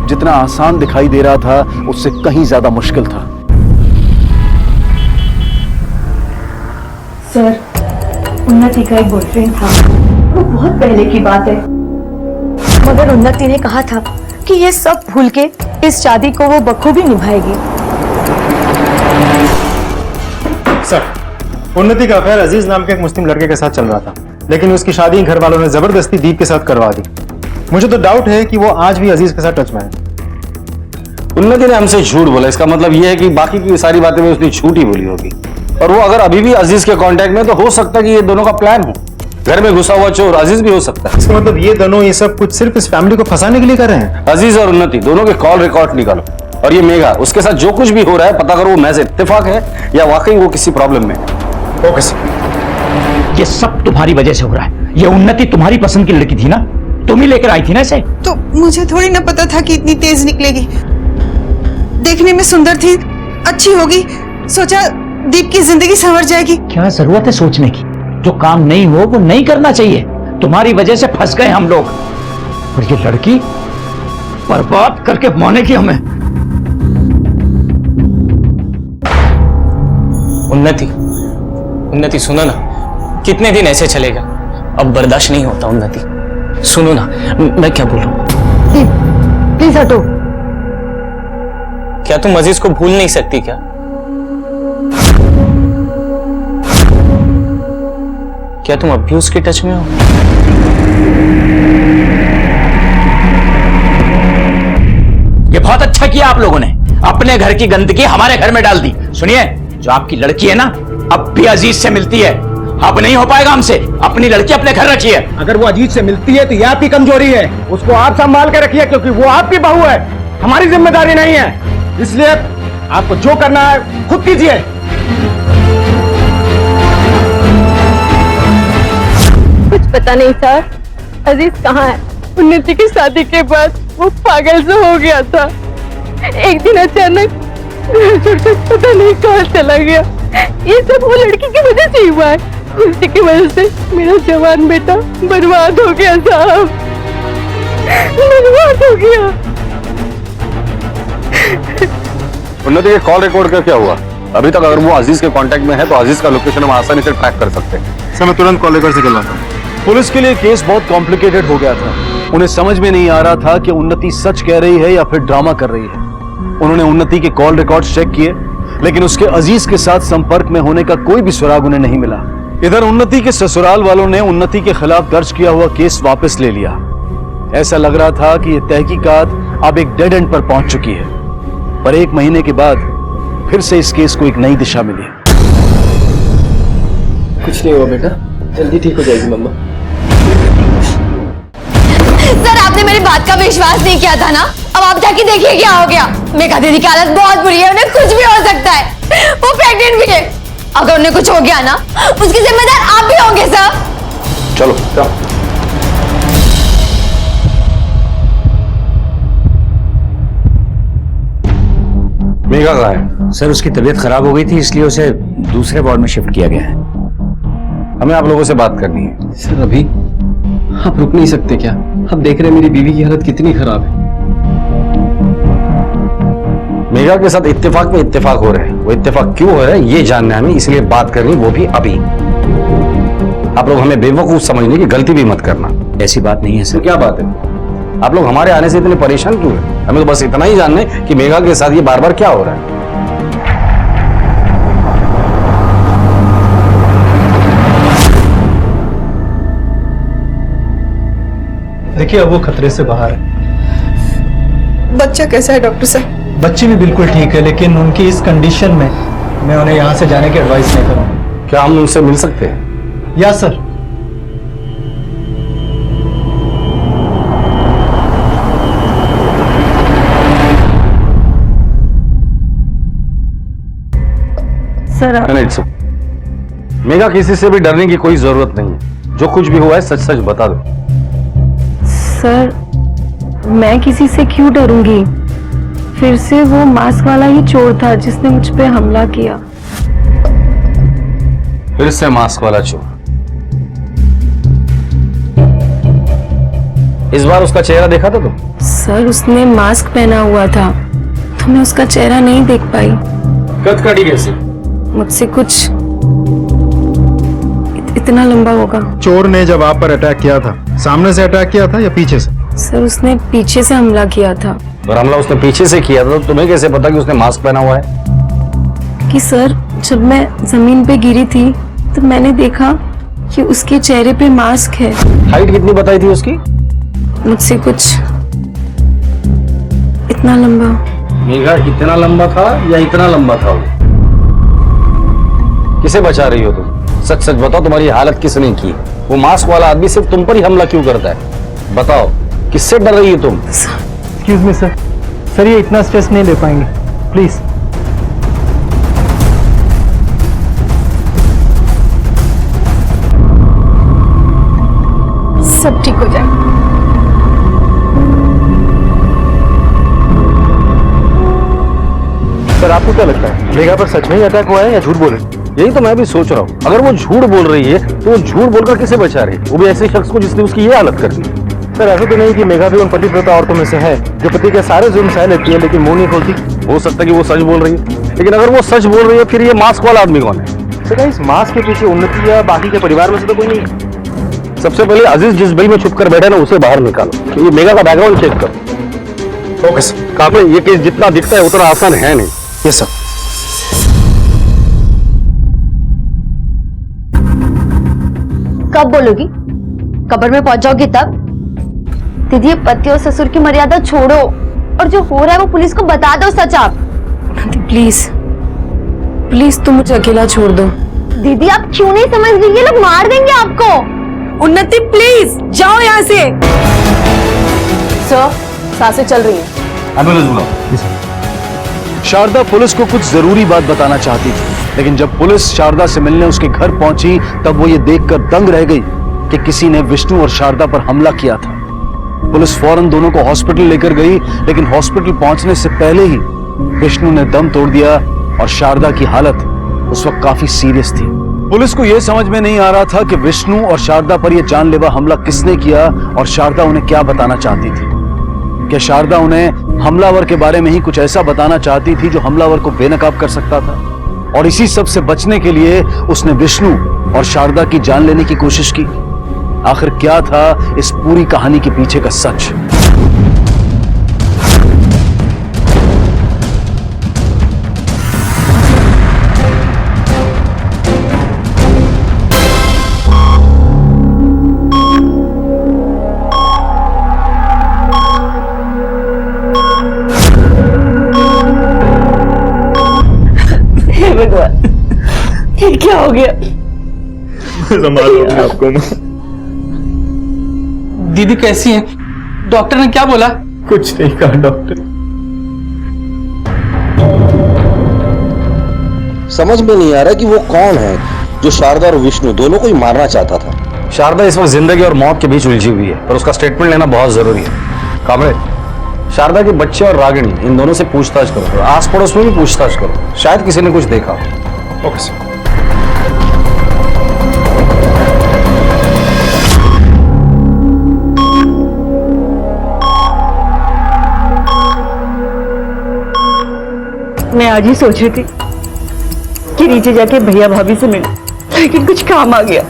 जितना आसान दिखाई दे रहा था, उससे कहीं ज्यादा मुश्किल था। सर, उन्नति का एक बॉयफ्रेंड था, वो बहुत पहले की बात है। मगर उन्नति ने कहा था कि ये सब भूल के इस शादी को वो बखूबी निभाएगी। सर, उन्नति का अफेयर अजीज नाम के एक मुस्लिम लड़के के साथ चल रहा था, लेकिन उसकी शादी घर वालों ने जबरदस्ती दीप के साथ करवा दी। मुझे तो डाउट है कि वो आज भी अजीज के साथ टच में है। उन्नति ने हमसे झूठ बोला, इसका मतलब यह है कि बाकी की सारी बातें में उसने झूठ ही बोली होगी। और वो अगर अभी भी अजीज के कांटेक्ट में, तो हो सकता है कि ये दोनों का प्लान हो। घर में घुसा हुआ चोर अजीज भी हो सकता है। इसका मतलब ये दोनों ये सब कुछ सिर्फ इस फैमिली को फंसाने के लिए कर रहे हैं। अजीज और उन्नति दोनों के कॉल रिकॉर्ड निकालो, और ये मेघा, उसके साथ जो कुछ भी हो रहा है पता करो वो महज इत्तेफाक है या वाकई वो किसी प्रॉब्लम में है। Okay sir. ये सब तुम्हारी वजह से हो रहा है। ये उन्नति तुम्हारी पसंद की लड़की थी ना, तुम ही लेकर आई थी ना इसे। तो मुझे थोड़ी ना पता था कि इतनी तेज निकलेगी। देखने में सुंदर थी, अच्छी होगी, सोचा दीप की जिंदगी संवर जाएगी। क्या जरूरत है सोचने की? जो काम नहीं हो वो नहीं करना चाहिए। तुम्हारी वजह से फंस गए हम लोग, और ये लड़की बर्बाद करके मानेगी हमें। उन्नति सुनो ना, कितने दिन ऐसे चलेगा? अब बर्दाश्त नहीं होता। उन्नति सुनो ना, मैं क्या बोलूं? प्लीज हटो। क्या तुम अजीज को भूल नहीं सकती क्या? क्या तुम अब भी उसके टच में हो? ये बहुत अच्छा किया आप लोगों ने, अपने घर की गंदगी हमारे घर में डाल दी। सुनिए, जो आपकी लड़की है ना, अब भी अजीज से मिलती है। अब नहीं हो पाएगा हमसे। अपनी लड़की अपने घर रखिए। अगर वो अजीज से मिलती है तो ये आपकी कमजोरी है, उसको आप संभाल के रखिए, क्योंकि वो आपकी बहू है, हमारी जिम्मेदारी नहीं है। इसलिए आपको जो करना है खुद कीजिए। कुछ पता नहीं सर, अजीज कहाँ है? उन्नति की शादी के बाद वो पागल से हो गया था। एक दिन अचानक पता नहीं कहाँ चला गया। ये सब वो लड़की की वजह से ही हुआ है। उसी की वजह से मेरा जवान बेटा बर्बाद हो गया साहब, बर्बाद हो गया। उन्नति के कॉल रिकॉर्ड का क्या हुआ? अभी तक अगर वो अजीज के कांटेक्ट में है तो अजीज का लोकेशन हम आसानी से ट्रैक कर सकते हैं। सर, मैं तुरंत कॉल रिकॉर्ड से करवाता हूँ। पुलिस के लिए केस बहुत कॉम्प्लिकेटेड हो गया था। उन्हें समझ में नहीं आ रहा था कि उन्नति सच कह रही है या फिर ड्रामा कर रही है। उन्होंने उन्नति के कॉल रिकॉर्ड चेक किए, लेकिन उसके अजीज के साथ संपर्क में होने का कोई भी सुराग उन्हें नहीं मिला। इधर उन्नति के ससुराल वालों ने उन्नति के खिलाफ दर्ज किया हुआ केस वापस ले लिया। ऐसा लग रहा था कि यह तहकीकात अब एक डेड एंड पर पहुंच चुकी है, पर 1 महीने के बाद फिर से इस केस को एक नई दिशा मिली। कुछ नहीं हुआ बेटा, जल्दी ठीक हो जाएगी मम्मा। सर, आपने मेरी बात का विश्वास नहीं किया था ना? अब आप जाके देखिए क्या हो गया। मेघा दीदी की हालत बहुत बुरी है, उन्हें कुछ भी हो सकता है। वो प्रेग्नेंट भी है। अगर उन्हें कुछ हो गया ना, उसके जिम्मेदार आप भी होंगे सर। चलो मेघा कहाँ है? सर, उसकी तबीयत खराब हो गई थी, इसलिए उसे दूसरे वार्ड में शिफ्ट किया गया है। हमें आप लोगों से बात करनी है। सर, अभी आप रुक नहीं सकते क्या? आप देख रहे हैं मेरी बीवी की हालत कितनी खराब है। मेघा के साथ इत्तेफाक में इत्तेफाक हो रहे हैं। वो इत्तेफाक क्यों हो रहा है ये जानना है हमें, इसलिए बात करनी, वो भी अभी। आप लोग हमें बेवकूफ समझने की गलती भी मत करना। ऐसी बात नहीं है सर। तो क्या बात है? आप लोग हमारे आने से इतने परेशान क्यों हैं? हमें तो बस इतना ही जानना है कि मेघा के साथ ये बार बार क्या हो रहा है। देखिए, अब वो खतरे से बाहर है। बच्चा कैसा है डॉक्टर साहब? बच्ची भी बिल्कुल ठीक है, लेकिन उनकी इस कंडीशन में मैं उन्हें यहाँ से जाने की एडवाइस नहीं करूँगा। क्या हम उनसे मिल सकते हैं? या सर। सर, मेघा, किसी से भी डरने की कोई जरूरत नहीं है। जो कुछ भी हुआ है सच सच बता दो। सर, मैं किसी से क्यों डरूंगी? फिर से वो मास्क वाला ही चोर था जिसने मुझ पे हमला किया। फिर से मास्क वाला चोर? इस बार उसका चेहरा देखा था तुम? सर, उसने मास्क पहना हुआ था तो मैं उसका चेहरा नहीं देख पाई। कटकटी कैसे? मुझसे कुछ इतना लंबा होगा। चोर ने जब आप पर अटैक किया था, सामने से अटैक किया था या पीछे से? सर उसने पीछे से हमला किया था। और हमला उसने पीछे से किया था तो तुम्हें कैसे पता कि उसने मास्क पहना हुआ है? कि सर जब मैं जमीन पे गिरी थी तो मैंने देखा कि उसके चेहरे पे मास्क है। हाइट कितनी बताई थी उसकी? मुझसे कुछ इतना लंबा। मेघा इतना लंबा था या इतना लंबा था वो? किसे बचा रही हो तुम? सच सच बताओ, तुम्हारी हालत किसने की? वो मास्क वाला आदमी सिर्फ तुम पर ही हमला क्यों करता है? बताओ, किससे डर रही हो तुम? एक्सक्यूज मी सर, सर ये इतना स्ट्रेस नहीं ले पाएंगे, प्लीज। सब ठीक हो जाएगा। सर आपको क्या लगता है, मेघा पर सच में ही अटैक हुआ है या झूठ बोल रही है? यही तो मैं भी सोच रहा हूँ। अगर वो झूठ बोल रही है तो वो झूठ बोलकर किसे बचा रही है? वो भी ऐसे शख्स को जिसने उसकी ये हालत कर दी। सर ऐसा तो नहीं कि मेघा भी उन पतिव्रता औरतों में से है जो पति के सारे जुर्म सह लेती है लेकिन मुंह नहीं खोलती। हो सकता है कि वो सच बोल रही है, लेकिन अगर वो सच बोल रही है फिर ये मास्क वाला आदमी कौन है? सर इस मास्क के पीछे उन्नति या बाकी के परिवार में से तो कोई नहीं है। सबसे पहले अजीज जिस बिल में छुप कर बैठे ना उसे बाहर निकालो। तो ये मेघा का बैकग्राउंड चेक करो। Okay sir. काफी, ये केस जितना दिखता है उतना आसान है नहीं। Yes sir. कब बोलोगी? कब्र में पहुंच जाओगी तब? दीदी ये पति और ससुर की मर्यादा छोड़ो और जो हो रहा है वो पुलिस को बता दो सच आप। प्लीज प्लीज तुम मुझे अकेला छोड़ दो। दीदी आप क्यों नहीं समझ रही? ये लोग मार देंगे आपको। उन्नति प्लीज जाओ यहाँ से। सर, सांसें चल रही हैं। एम्बुलेंस बुलाओ। शारदा पुलिस को कुछ जरूरी बात बताना चाहती थी, लेकिन जब पुलिस शारदा से मिलने उसके घर पहुंची तब वो ये देखकर दंग रह गई कि किसी ने विष्णु और शारदा पर हमला किया था। पुलिस फौरन दोनों को हॉस्पिटल लेकर गई, लेकिन हॉस्पिटल पहुंचने से पहले ही विष्णु ने दम तोड़ दिया और शारदा की हालत उस वक्त काफी सीरियस थी। पुलिस को यह समझ में नहीं आ रहा था कि विष्णु और शारदा पर यह जानलेवा हमला किसने किया और शारदा उन्हें क्या बताना चाहती थी। क्या शारदा उन्हें हमलावर के बारे में ही कुछ ऐसा बताना चाहती थी जो हमलावर को बेनकाब कर सकता था? और इसी सब से बचने के लिए उसने विष्णु और शारदा की जान लेने की कोशिश की। आखिर क्या था इस पूरी कहानी के पीछे का सच? भगवान, ये क्या हो गया? संभालो आपको। दीदी कैसी है? डॉक्टर ने क्या बोला? कुछ नहीं कहा डॉक्टर। समझ में नहीं आ रहा कि वो कौन है जो शारदा और विष्णु दोनों को ही मारना चाहता था। शारदा इस वक्त जिंदगी और मौत के बीच उलझी हुई है, पर उसका स्टेटमेंट लेना बहुत जरूरी है। कामरे, शारदा के बच्चे और रागिनी इन दोनों से पूछताछ करो, आस पड़ोस में भी पूछताछ करो, शायद किसी ने कुछ देखा। Okay sir. मैं आज ही सोच रही थी कि नीचे जाके भैया भाभी से मिलूं, लेकिन कुछ काम आ गया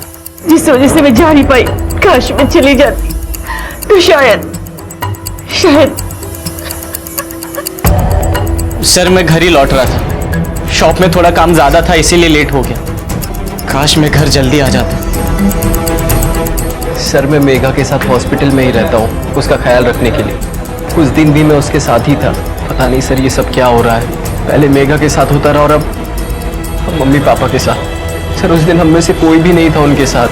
जिस वजह से मैं जा नहीं पाई। काश मैं चली जाती तो शायद सर मैं घर ही लौट रहा था, शॉप में थोड़ा काम ज्यादा था इसीलिए लेट हो गया। काश मैं घर जल्दी आ जाता। सर मैं मेघा के साथ हॉस्पिटल में ही रहता हूँ उसका ख्याल रखने के लिए। कुछ दिन भी मैं उसके साथ ही था। पता नहीं सर ये सब क्या हो रहा है। पहले मेघा के साथ होता रहा और अब मम्मी पापा के साथ। सर उस दिन हम में से कोई भी नहीं था उनके साथ।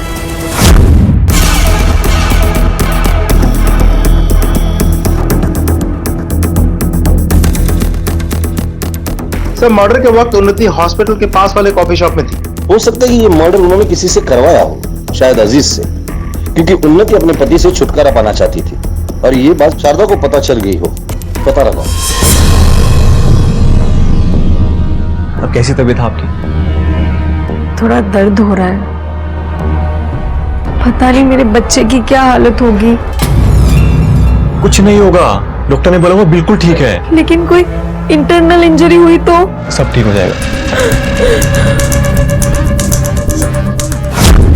सर मर्डर के वक्त उन्नति हॉस्पिटल के पास वाले कॉफी शॉप में थी। हो सकता है कि ये मर्डर उन्होंने किसी से करवाया हो, शायद अजीज से, क्योंकि उन्नति अपने पति से छुटकारा पाना चाहती थी और ये बात शारदा को पता चल गई हो। पता लगा। अब कैसी तबीयत है आपकी? थोड़ा दर्द हो रहा है, पता नहीं मेरे बच्चे की क्या हालत होगी। कुछ नहीं होगा, डॉक्टर ने बोला वो बिल्कुल ठीक है। लेकिन कोई इंटरनल इंजरी हुई तो? सब ठीक हो जाएगा।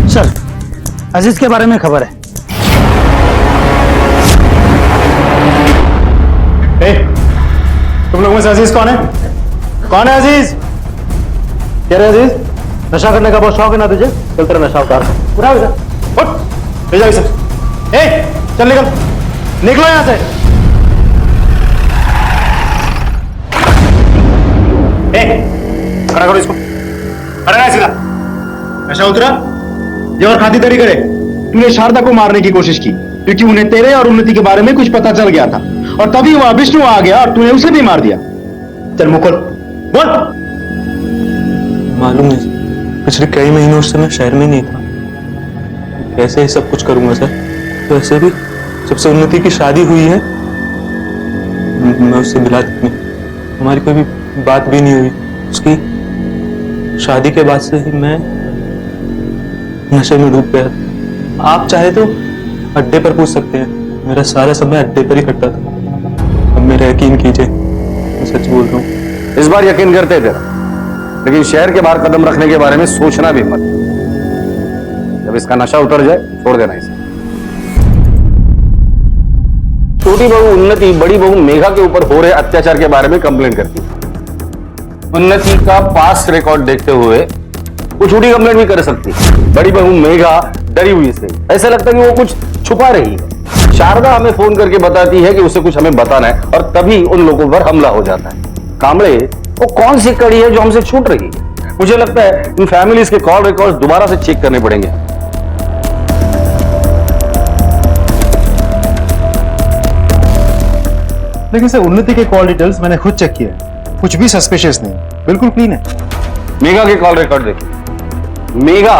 सर, अजीज के बारे में खबर है। तुम लोगों में से अजीज कौन है? कौन है अजीज? कह रहे अजीज, नशा करने का बहुत शौक है ना तुझे? चल तेरा नशा उतार पूरा हो जा। उठ ले जाओ इसे। चल निकल, निकलो यहां से। खड़ा करो इसको, खड़ा है सीधा। नशा उतरा ये और खातिरदारी करे। तूने शारदा को मारने की कोशिश की क्योंकि उन्हें तेरे और उन्नति के बारे में कुछ पता चल गया था, और तभी वह विष्णु आ गया और तूने उसे भी मार दिया। चल मुकुल बोल। मालूम है, पिछले कई महीनों से मैं शहर में नहीं था। कैसे ये सब कुछ करूंगा सर? वैसे भी जब से उन्नति की शादी हुई है मैं उससे मिला नहीं, हमारी कोई भी बात भी नहीं हुई। उसकी शादी के बाद से ही मैं नशे में डूब गया। आप चाहे तो अड्डे पर पूछ सकते हैं, मेरा सारा समय अड्डे पर ही कटता था। अब मेरा यकीन कीजिए, मैं सच बोल रहा हूँ। इस बार यकीन करते थे, लेकिन शहर के बाहर कदम रखने के बारे में सोचना भी मत। जब इसका नशा उतर जाए छोड़ देना इसे। छोटी बहू उन्नति बड़ी बहू मेघा के ऊपर हो रहे अत्याचार के बारे में कंप्लेन करती है। उन्नति का पास्ट रिकॉर्ड देखते हुए वो झूठी कंप्लेंट भी कर सकती है। बड़ी बहू मेघा डरी हुई से, ऐसा लगता है कि वो कुछ छुपा रही है। शारदा हमें फोन करके बताती है कि उसे कुछ हमें बताना है, और तभी उन लोगों पर हमला हो जाता है। कामड़े, वो कौन सी कड़ी है जो हमसे छूट रही है? मुझे लगता है इन फैमिलीज के कॉल रिकॉर्ड दोबारा से चेक करने पड़ेंगे। लेकिन सर उन्नति के कॉल डिटेल्स मैंने खुद चेक किए, कुछ भी सस्पिशियस नहीं, बिल्कुल क्लीन है। मेघा के कॉल रिकॉर्ड देखिए। मेघा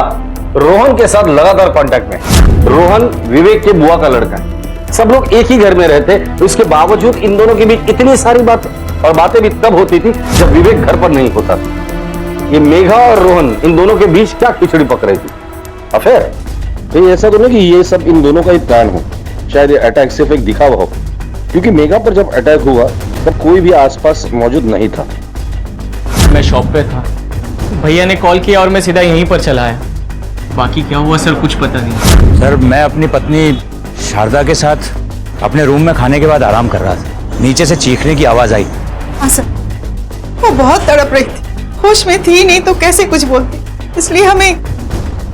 रोहन के साथ लगातार कांटेक्ट में। रोहन विवेक के बुआ का लड़का है, सब लोग एक ही घर में रहते, इसके बावजूद इन दोनों के बीच इतनी सारी बातें, और बातें भी तब होती थी जब विवेक घर पर नहीं होता था। ये मेघा और रोहन इन दोनों के बीच क्या खिचड़ी पक रही थी? अफेयर? तो ऐसा तो नहीं कि ये सब इन दोनों का ही प्लान हो, शायद ये अटैक सिर्फ एक दिखावा हो, क्योंकि मेघा पर जब अटैक हुआ तब कोई भी आसपास मौजूद नहीं था। मैं शॉप पे था, भैया ने कॉल किया और मैं सीधा यहीं पर चला आया। बाकी क्या हुआ सर कुछ पता नहीं। सर मैं अपनी पत्नी शारदा के साथ अपने रूम में खाने के बाद आराम कर रहा था, नीचे से चीखने की आवाज आई। हाँ सर, वो बहुत तड़प रही थी, होश में थी नहीं तो कैसे कुछ बोलती, इसलिए हमें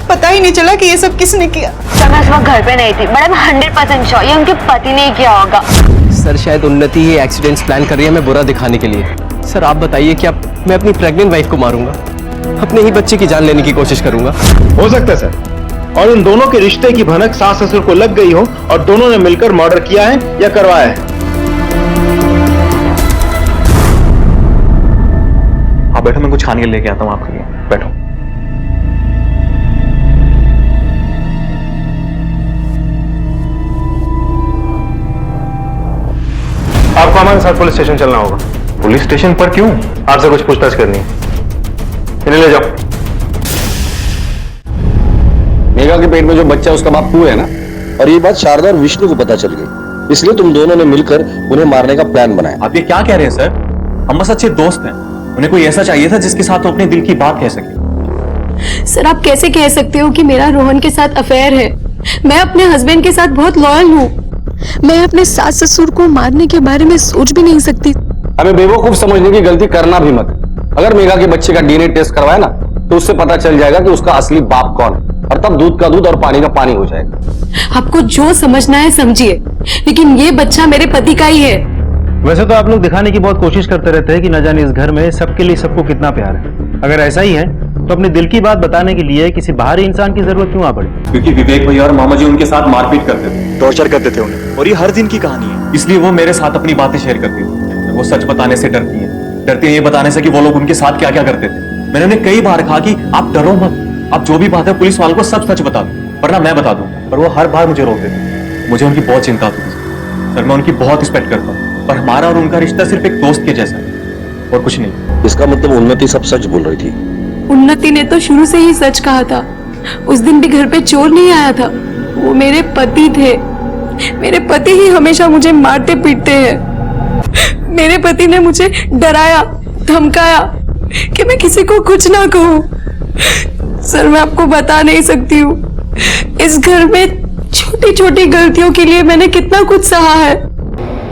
पता ही नहीं चला कि ये सब किसने किया। सर मैं उस वक्त घर पे नहीं थी, मैडम 100% श्योर ये उनके पति ने किया होगा। सर शायद उन्नति ये एक्सीडेंट्स प्लान कर रही है, मैं बुरा दिखाने के लिए। सर आप बताइए, क्या मैं अपनी प्रेग्नेंट वाइफ को मारूंगा? अपने ही बच्चे की जान लेने की कोशिश करूंगा? हो सकता है सर, और इन दोनों के रिश्ते की भनक सास ससुर को लग गई हो और दोनों ने मिलकर मर्डर किया है या करवाया है। आप बैठो, मैं कुछ खाने के लिए लेके आता हूँ आपके लिए। बैठो। आपको हमारे साथ पुलिस स्टेशन चलना होगा। पुलिस स्टेशन पर क्यों? आपसे कुछ पूछताछ करनी है, इन्हें ले जाओ। मेघा के पेट में जो बच्चा उसका बाप तू है ना, और ये बात शारदा और विष्णु को पता चल गई, इसलिए तुम दोनों ने मिलकर उन्हें मारने का प्लान बनाया। आप ये क्या कह रहे हैं सर? हम बस अच्छे दोस्त हैं, उन्हें कोई ऐसा चाहिए था जिसके साथ वो अपने दिल की बात कह सके। सर आप कैसे कह सकते हो कि मेरा रोहन के साथ अफेयर है? मैं अपने हस्बैंड के साथ बहुत लॉयल हूँ। मैं अपने सास ससुर को मारने के बारे में सोच भी नहीं सकती। हमें बेवकूफ समझने की गलती करना भी मत। अगर मेघा के बच्चे का डीएनए टेस्ट करवाए ना, तो उससे पता चल जाएगा कि उसका असली बाप कौन है, और तब दूध का दूध और पानी का पानी हो जाएगा। आपको जो समझना है समझिए, लेकिन ये बच्चा मेरे पति का ही है। वैसे तो आप लोग दिखाने की बहुत कोशिश करते रहते हैं कि न जाने इस घर में सबके लिए सबको कितना प्यार है। अगर ऐसा ही है तो अपने दिल की बात बताने के लिए किसी बाहरी इंसान की जरूरत क्यों आ पड़ी? क्योंकि विवेक भैया और मामा जी उनके साथ मारपीट करते थे, टॉर्चर करते थे उन्हें, और ये हर दिन की कहानी है। इसलिए वो मेरे साथ अपनी बातें शेयर करती थी। वो सच बताने से डरती है ये बताने से कि वो लोग उनके साथ क्या क्या करते थे। मैंने उन्हें कई बार कहा कि आप डरो मत, आप जो भी बात है पुलिस वालों को सब सच बता दो, वरना मैं बता दूं, पर वो हर बार मुझे रोकते थे। मुझे उनकी बहुत चिंता होती थी सर, मैं उनकी बहुत रिस्पेक्ट करता हूँ, पर हमारा और उनका रिश्ता सिर्फ एक दोस्त के जैसा है और कुछ नहीं। इसका मतलब उन्नति सब सच बोल रही थी। उन्नति ने तो शुरू से ही सच कहा था। उस दिन भी घर पे चोर नहीं आया था, वो मेरे पति थे। मेरे पति ही हमेशा मुझे मारते पीटते हैं। मेरे पति ने मुझे डराया, धमकाया कि मैं किसी को कुछ ना कहूं। सर मैं आपको बता नहीं सकती हूँ, इस घर में छोटी छोटी गलतियों के लिए मैंने कितना कुछ सहा है।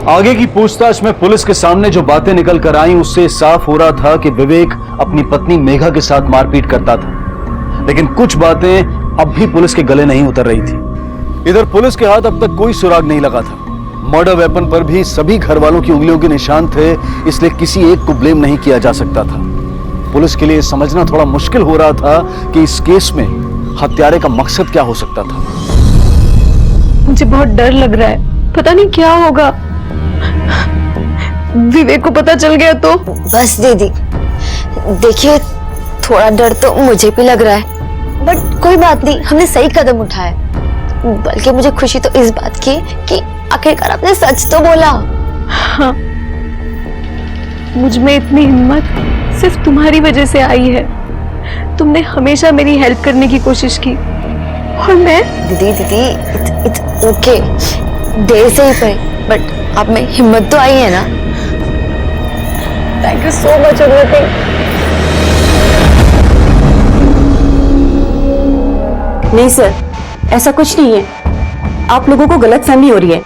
आगे की पूछताछ में पुलिस के सामने जो बातें निकल कर आई उससे साफ हो रहा था कि विवेक अपनी पत्नी मेघा के साथ मारपीट करता था, लेकिन कुछ बातें अब भी पुलिस के गले नहीं उतर रही थी। इधर पुलिस के हाथ अब तक कोई सुराग नहीं लगा था। मर्डर वेपन पर भी सभी घर वालों की उंगलियों के निशान थे, इसलिए किसी एक को ब्लेम नहीं किया जा सकता था। पुलिस के लिए समझना थोड़ा मुश्किल हो रहा था कि इस केस में हत्यारे का मकसद क्या हो सकता था। मुझे बहुत डर लग रहा है, पता नहीं क्या होगा। विवेक को पता चल गया तो? बस दीदी, देखिए थोड़ा डर तो मुझे भी लग रहा है, बट कोई बात नहीं, हमने सही कदम उठाया। बल्कि मुझे खुशी तो इस बात की कि आखिरकार आपने सच तो बोला। हाँ, मुझ में इतनी हिम्मत सिर्फ तुम्हारी वजह से आई है। तुमने हमेशा मेरी हेल्प करने की कोशिश की और मैं दीदी ओके, देर से ही पे, बट आप में हिम्मत तो आई है ना। थैंक यू सो मच उन्नति। नहीं सर, ऐसा कुछ नहीं है। आप लोगों को गलतफहमी हो रही है।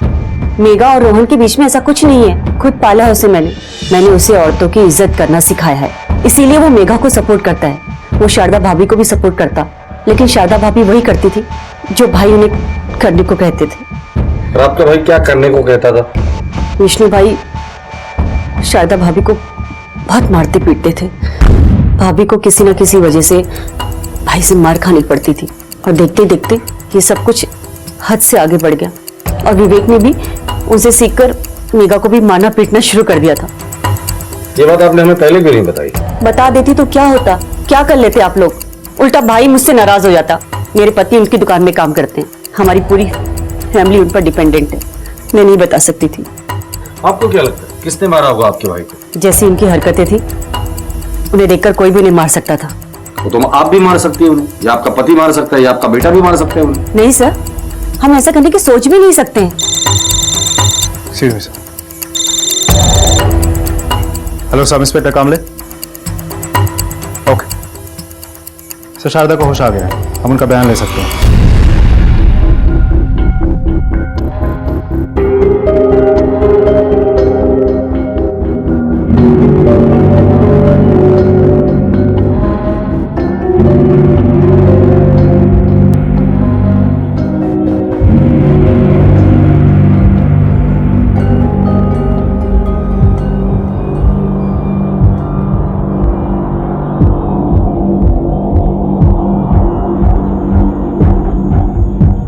मेघा और रोहन के बीच में ऐसा कुछ नहीं है। खुद पाला है उसे मैंने उसे औरतों की इज्जत करना सिखाया है, इसीलिए वो मेघा को सपोर्ट करता है। वो शारदा भाभी को भी सपोर्ट करता, लेकिन शारदा भाभी वही करती थी जो भाई उन्हें करने को कहते थे। आपका भाई क्या करने को कहता था? विष्णु भाई शारदा भाभी को बहुत मारते पीटते थे। भाभी को किसी न किसी वजह से भाई से मार खानी पड़ती थी, और देखते देखते ये सब कुछ हद से आगे बढ़ गया। और विवेक ने भी उनसे सीखकर मेघा को भी मारना पीटना शुरू कर दिया था। ये बात आपने हमें पहले क्यों नहीं बताई? बता देती तो क्या होता, क्या कर लेते आप लोग। उल्टा भाई मुझसे नाराज हो जाता। मेरे पति उनकी दुकान में काम करते हैं, हमारी पूरी फैमिली उन पर डिपेंडेंट है। मैं नहीं बता सकती थी। आपको क्या लगता है किसने मारा होगा आपके भाई को? जैसी उनकी हरकतें थी, उन्हें देखकर कोई भी नहीं मार सकता था। वो तो आप भी मार सकती है उन्हें, या आपका पति मार सकता है, या आपका बेटा भी मार सकता है उन्हें। नहीं सर, हम ऐसा करने की सोच भी नहीं सकते हैं। हेलो सब इंस्पेक्टर कामले। ओके सर, शारदा को होश आ गया है, हम उनका बयान ले सकते हैं।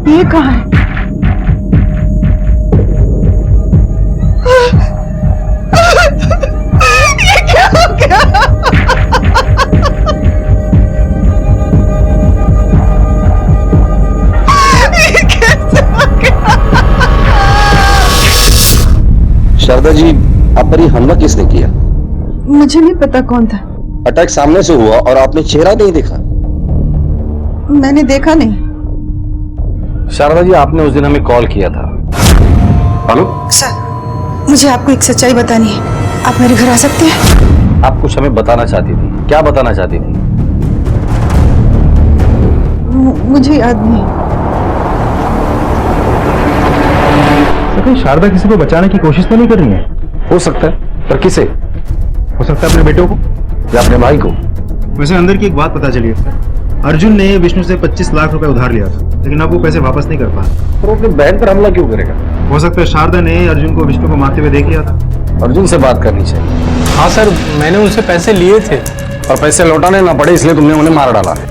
ये कहाँ है? ये क्या हो गया? ये कैसे हो गया? शारदा जी, आप पर ये हमला किसने किया? मुझे नहीं पता कौन था। अटैक सामने से हुआ और आपने चेहरा नहीं देखा? मैंने देखा नहीं। शारदा जी, आपने उस दिन हमें कॉल किया था। हेलो सर, मुझे आपको एक सच्चाई बतानी है, आप मेरे घर आ सकते हैं? आप कुछ हमें बताना चाहती थी, क्या बताना चाहती थी? मुझे याद नहीं। कहीं शारदा किसी को बचाने की कोशिश तो नहीं कर रही है? हो सकता है, पर किसे? हो सकता है अपने बेटों को या अपने भाई को। वैसे अंदर की एक बात पता चली है, अर्जुन ने विष्णु से 25 लाख रुपए उधार लिया था, लेकिन अब वो पैसे वापस नहीं कर पा। तो अपनी बहन पर हमला क्यों करेगा? हो सकता है शारदा ने अर्जुन को विष्णु को मारते हुए देख लिया था। अर्जुन से बात करनी चाहिए। हाँ सर, मैंने उनसे पैसे लिए थे। और पैसे लौटाने ना पड़े इसलिए तुमने उन्हें मार डाला है।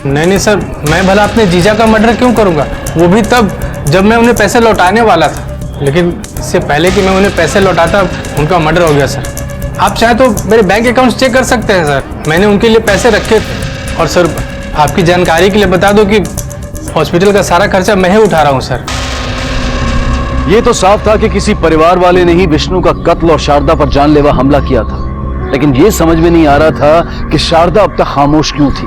नहीं सर, मैं भला अपने जीजा का मर्डर क्यों करूंगा, वो भी तब जब मैं उन्हें पैसे लौटाने वाला था। लेकिन इससे पहले कि मैं उन्हें पैसे लौटाता उनका मर्डर हो गया सर। आप चाहे तो मेरे बैंक अकाउंट चेक कर सकते हैं सर, मैंने उनके लिए पैसे रखे थे। और सर, आपकी जानकारी के लिए बता दो कि हॉस्पिटल का सारा खर्चा मैं ही उठा रहा हूँ सर। ये तो साफ था कि किसी परिवार वाले ने ही विष्णु का कत्ल और शारदा पर जानलेवा हमला किया था, लेकिन ये समझ में नहीं आ रहा था कि शारदा अब तक खामोश क्यों थी।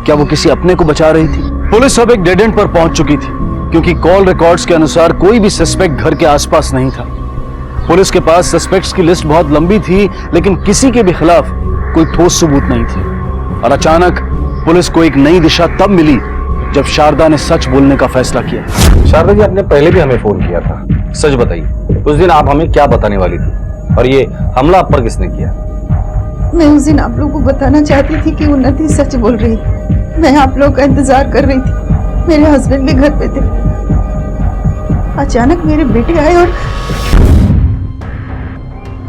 क्या वो किसी अपने को बचा रही थी? पुलिस अब एक डेड एंड पर पहुंच चुकी थी, क्योंकि कॉल रिकॉर्ड्स के अनुसार कोई भी सस्पेक्ट घर के आसपास नहीं था। पुलिस के पास सस्पेक्ट्स की लिस्ट बहुत लंबी थी, लेकिन किसी के भी खिलाफ कोई ठोस सबूत नहीं थे। और अचानक पुलिस को एक नई दिशा तब मिली जब शारदा ने सच बोलने का फैसला किया। शारदा जी, आपने पहले भी हमें फोन किया था, सच बताइए। उस दिन आप हमें क्या बताने वाली थी और ये हमला आप पर किसने किया? मैं उस दिन आप लोगों को बताना चाहती थी कि उन्नति सच बोल रही है। मैं आप लोगों का इंतजार कर रही थी। मेरे हस्बैंड भी घर पे थे। अचानक मेरे बेटे आए और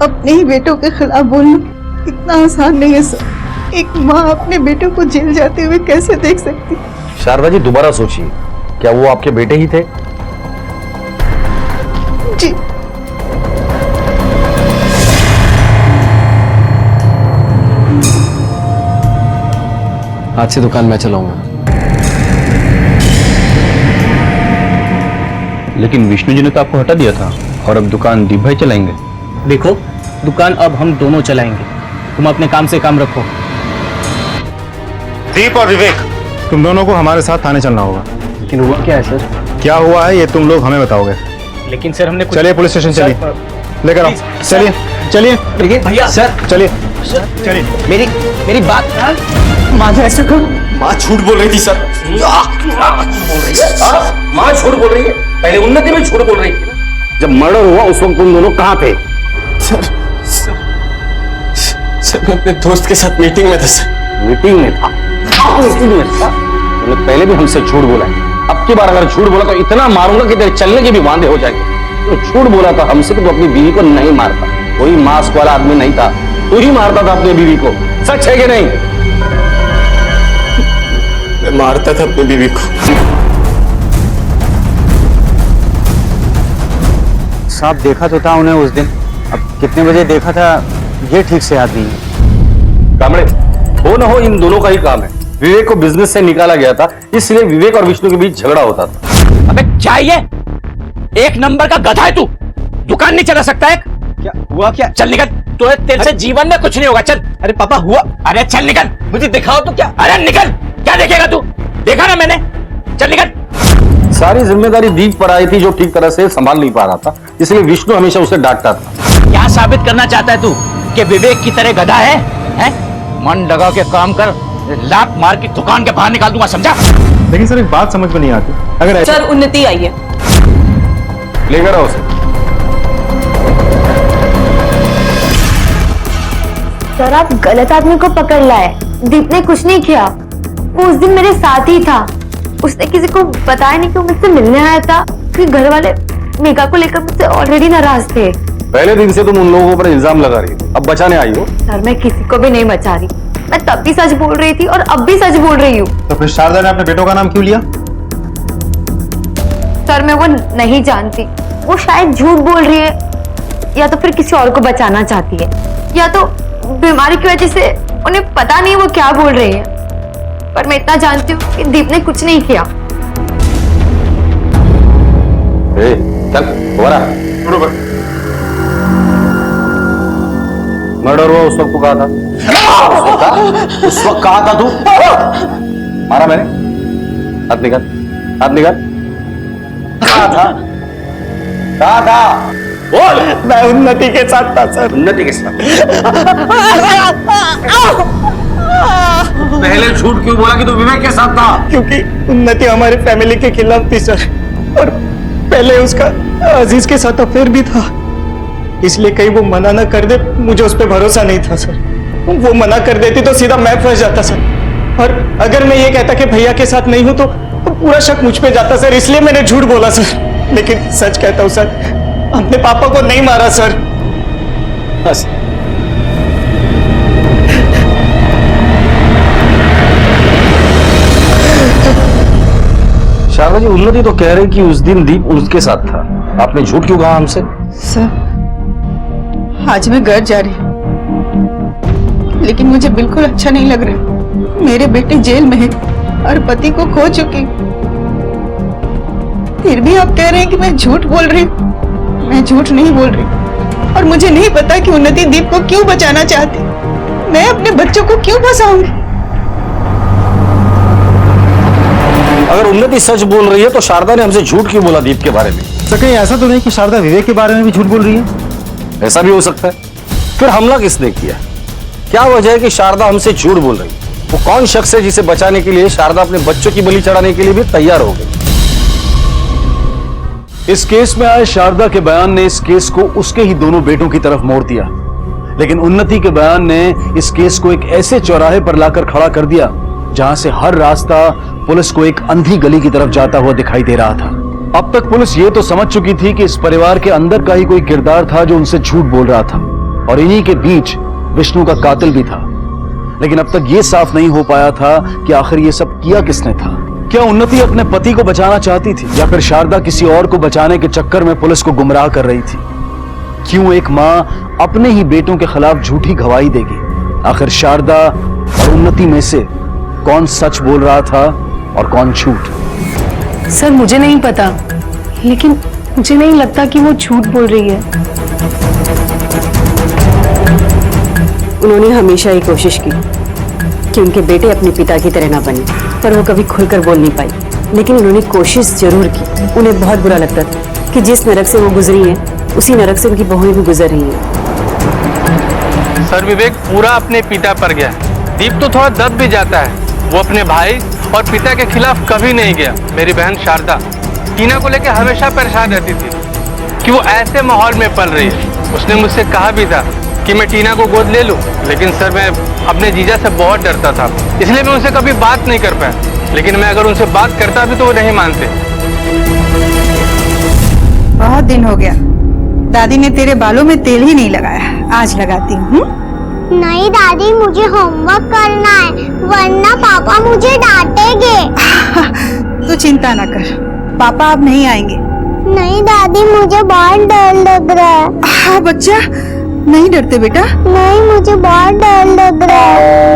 अपने ही बेटों के खिलाफ बोलना इतना आसान नहीं है सर। एक माँ अपने बेटों को जेल जाते हुए कैसे देख सकती? शारदा जी दोबारा सोचिए, क्या वो आपके बेटे ही थे? जी। आज से दुकान मैं चलाऊंगा। लेकिन विष्णु जी ने तो आपको हटा दिया था और अब दुकान दीप भाई चलाएंगे। देखो, दुकान अब हम दोनों चलाएंगे, तुम अपने काम से काम रखो। दीप और विवेक, तुम दोनों को हमारे साथ थाने चलना होगा। लेकिन हुआ क्या है सर? क्या हुआ है ये तुम लोग हमें बताओगे। लेकिन सर हमने चलिए पुलिस स्टेशन चलिए, लेकर आओ। चलिए चलिए भैया सर, चलिए चलिए। मेरी बात माँ ऐसा करो। माँ झूठ बोल रही थी सर। माँ झूठ बोल रही है। पहले उन्नति में झूठ बोल रही थी। जब मर्डर हुआ उस वक्त तुम दोनों कहाँ थे? सर मैं अपने दोस्त के साथ मीटिंग में था सर। मीटिंग में था? मीटिंग में था? तुमने पहले भी हमसे झूठ बोला है। अब की बार अगर झूठ बोला तो इतना मारूंगा कि तेरे चलने के भी वांदे हो जाएंगे। तो झूठ बोला था हमसे कि तू अपनी बीवी को नहीं मारता। कोई मास्क वाला आदमी नहीं था, तू ही मारता था अपनी बीवी को। सच है कि नहीं? मैं मारता था अपनी बीवी को। साहब देखा तो था उन्हें उस दिन, अब कितने बजे देखा था ये ठीक से याद नहीं है। कामड़े, हो ना हो इन दोनों का ही काम है। विवेक को बिजनेस से निकाला गया था, इसलिए विवेक और विष्णु के बीच झगड़ा होता था। अबे क्या ये एक नंबर का गधा है तू, दुकान नहीं चला सकता है? क्या हुआ? क्या चल निकल, तो तेरे से जीवन में कुछ नहीं होगा। चल। अरे पापा हुआ। अरे चल निकल, मुझे दिखाओ तो क्या। अरे निकल, क्या देखेगा तू? देखा ना मैंने, चल निकल। सारी जिम्मेदारी दीप पर आई थी जो ठीक तरह से संभाल नहीं पा रहा था, इसलिए विष्णु हमेशा उसे डांटता था। क्या साबित करना चाहता है तू कि विवेक की तरह गधा है? मन लगा के काम कर, लात मार के दुकान के बाहर निकाल दूंगा, समझा? लेकिन सर एक बात समझ में नहीं आती, अगर सर उन्नति आई है। लेकर आओ उसे। सर आप गलत आदमी को पकड़ लाए। दीप ने कुछ नहीं किया, वो उस दिन मेरे साथ ही था। उसने किसी को बताया नहीं कि वो मुझसे मिलने आया था, कि घर वाले मेघा को लेकर मुझसे ऑलरेडी नाराज थे। पहले दिन से तुम उन लोगों पर इल्जाम लगा रही थी, अब बचाने आई हो? सर मैं किसी को भी नहीं बचा रही, मैं तब भी सच बोल रही थी और अब भी सच बोल रही हूँ। तो फिर शारदा ने अपने बेटों का नाम क्यों लिया? सर मैं वो नहीं जानती, वो शायद झूठ बोल रही है, या तो फिर किसी और को बचाना चाहती है, या तो बीमारी की वजह से उन्हें पता नहीं वो क्या बोल रही है। पर मैं इतना जानती हूँ कि दीप ने कुछ नहीं किया। चल मर्डर हुआ उस वक्त तू कहा था? उस वक्त कहा था तू? मारा मैंने? हाथ निकाल, हाथ निकाल। कहा था? कहा था? बोल। मैं उन्नति के साथ था सर। उन्नति के साथ? पहले झूठ क्यों बोला कि तू विवेक के साथ था? क्योंकि उन्नति हमारी फैमिली के खिलाफ थी सर, और पहले उसका अजीज के साथ अफेयर भी था, इसलिए कहीं वो मना ना कर दे, मुझे उस पर भरोसा नहीं था सर। वो मना कर देती तो सीधा मैं फंस जाता सर, और अगर मैं ये कहता कि भैया के साथ नहीं हूं तो पूरा शक मुझ पे जाता सर, इसलिए मैंने झूठ बोला सर। लेकिन सच कहता हूं सर, अपने पापा को नहीं मारा सर। बस। शारदा जी, उन्नति तो कह रही कि उस दिन दीप उसके साथ था, आपने झूठ क्यों कहा हमसे? सर आज मैं घर जा रही हूँ, लेकिन मुझे बिल्कुल अच्छा नहीं लग रहा। मेरे बेटे जेल में है और पति को खो चुकी, फिर भी आप कह रहे हैं कि मैं झूठ बोल रही हूँ। मैं झूठ नहीं बोल रही, और मुझे नहीं पता कि उन्नति दीप को क्यों बचाना चाहती। मैं अपने बच्चों को क्यों फंसाऊंगी? अगर उन्नति सच बोल रही है तो शारदा ने हमसे झूठ क्यों बोला दीप के बारे में? सर कहीं ऐसा तो नहीं कि शारदा विवेक के बारे में भी झूठ बोल रही है? ऐसा भी हो सकता है। फिर हमला किसने किया? क्या वजह है कि शारदा हमसे झूठ बोल रही? वो कौन शख्स है जिसे बचाने के लिए शारदा अपने बच्चों की बलि चढ़ाने के लिए भी तैयार हो गई? इस केस में आए शारदा के बयान ने इस केस को उसके ही दोनों बेटों की तरफ मोड़ दिया, लेकिन उन्नति के बयान ने इस केस को एक ऐसे चौराहे पर लाकर खड़ा कर दिया जहां से हर रास्ता पुलिस को एक अंधी गली की तरफ जाता हुआ दिखाई दे रहा था। अब तक पुलिस ये तो समझ चुकी थी कि इस परिवार के अंदर का ही कोई किरदार था जो उनसे झूठ बोल रहा था, और इन्हीं के बीच विष्णु का कातिल भी था। लेकिन अब तक ये साफ नहीं हो पाया था कि आखिर ये सब किया किसने था। क्या उन्नति अपने पति को बचाना चाहती थी, या फिर शारदा किसी और को बचाने के चक्कर में पुलिस को गुमराह कर रही थी? क्यों एक मां अपने ही बेटों के खिलाफ झूठी गवाही देगी? आखिर शारदा और उन्नति में से कौन सच बोल रहा था और कौन झूठ? सर मुझे नहीं पता, लेकिन मुझे नहीं लगता कि वो झूठ बोल रही है। उन्होंने हमेशा ही कोशिश की कि उनके बेटे अपने पिता की तरह ना बने, पर वो कभी खुलकर बोल नहीं पाई। लेकिन उन्होंने कोशिश जरूर की। उन्हें बहुत बुरा लगता था कि जिस नरक से वो गुजरी हैं, उसी नरक से उनकी बहुएं भी गुजर रही हैं। सर विवेक पूरा अपने पिता पर गया। दीप तो थोड़ा दब भी जाता है, वो अपने भाई और पिता के खिलाफ कभी नहीं गया। मेरी बहन शारदा टीना को लेकर हमेशा परेशान रहती थी कि वो ऐसे माहौल में पल रही है। उसने मुझसे कहा भी था कि मैं टीना को गोद ले लूं, लेकिन सर मैं अपने जीजा से बहुत डरता था, इसलिए मैं उनसे कभी बात नहीं कर पाया। लेकिन मैं अगर उनसे बात करता भी तो वो नहीं मानते। बहुत दिन हो गया दादी ने तेरे बालों में तेल ही नहीं लगाया, आज लगाती हूँ। नहीं दादी, मुझे होमवर्क करना है, वरना पापा मुझे डांटेंगे। तू चिंता ना कर, पापा अब नहीं आएंगे। नहीं दादी, मुझे बहुत डर लग रहा है। हाँ बच्चा, नहीं डरते बेटा? नहीं, मुझे बहुत डर लग रहा है।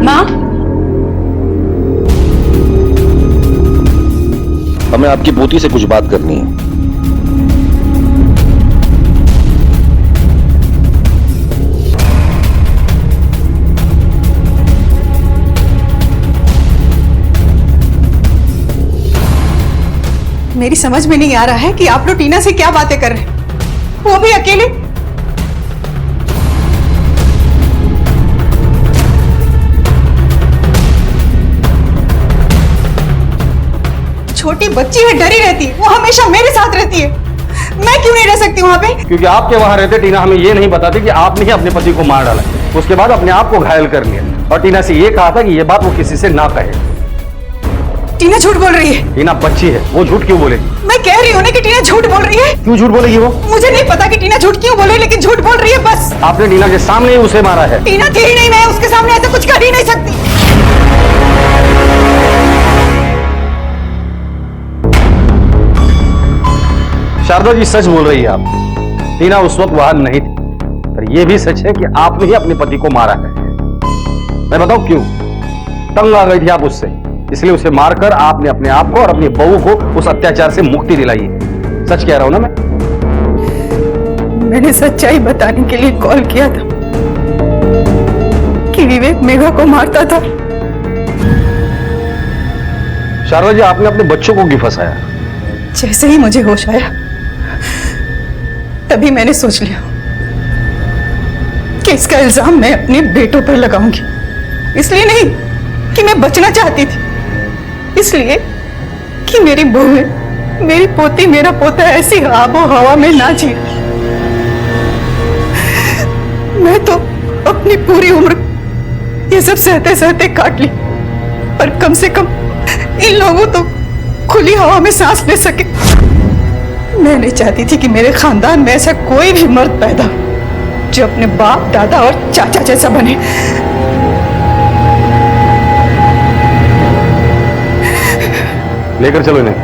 माँ, हमें आपकी पोती से कुछ बात करनी है। मेरी समझ में नहीं आ रहा है कि आप लोग टीना से क्या बातें कर रहे हैं, वो भी अकेले। छोटी बच्ची है, डरी रहती है, वो हमेशा मेरे साथ रहती है। मैं क्यों नहीं रह सकती वहां पे? क्योंकि आपके वहां रहते टीना हमें ये नहीं बताती कि आपने ही अपने पति को मार डाला, उसके बाद अपने आप को घायल कर लिया, और टीना से ये कहा था कि ये बात वो किसी से ना कहे। टीना झूठ बोल रही है। टीना बच्ची है, वो झूठ क्यों बोलेगी? मैं कह रही हूँ ना कि टीना झूठ बोल रही है। क्यों झूठ बोलेगी वो? मुझे नहीं पता कि टीना झूठ क्यों बोले, लेकिन झूठ बोल रही है बस। आपने टीना के सामने ही उसे मारा है। टीना थी ही नहीं, मैं उसके सामने ऐसा कुछ कर ही नहीं सकती। शारदा जी सच बोल रही है आप, टीना उस वक्त वहां नहीं थी, पर यह भी सच है कि आपने ही अपने पति को मारा है। मैं बताऊं क्यों? तंग आ गई थी आप उससे, इसलिए उसे मारकर आपने अपने आप को और अपनी बहू को उस अत्याचार से मुक्ति दिलाई। सच कह रहा हूं ना मैं? मैंने सच्चाई बताने के लिए कॉल किया था कि विवेक मेघा को मारता था। शारदा जी, आपने अपने बच्चों को क्यों फंसाया? जैसे ही मुझे होश आया, तभी मैंने सोच लिया कि इसका इल्जाम मैं अपने बेटों पर लगाऊंगी। इसलिए नहीं कि मैं बचना चाहती थी, इसलिए कि मेरी बहू, मेरी पोती, मेरा पोता ऐसी आबो हवा में ना जी। मैं तो अपनी पूरी उम्र ये सब सहते सहते काट ली, पर कम से कम इन लोगों तो खुली हवा में सांस ले सके। मैं नहीं चाहती थी कि मेरे खानदान में ऐसा कोई भी मर्द पैदा हो जो अपने बाप, दादा और चाचा जैसा बने। लेकर चलो इन्हें।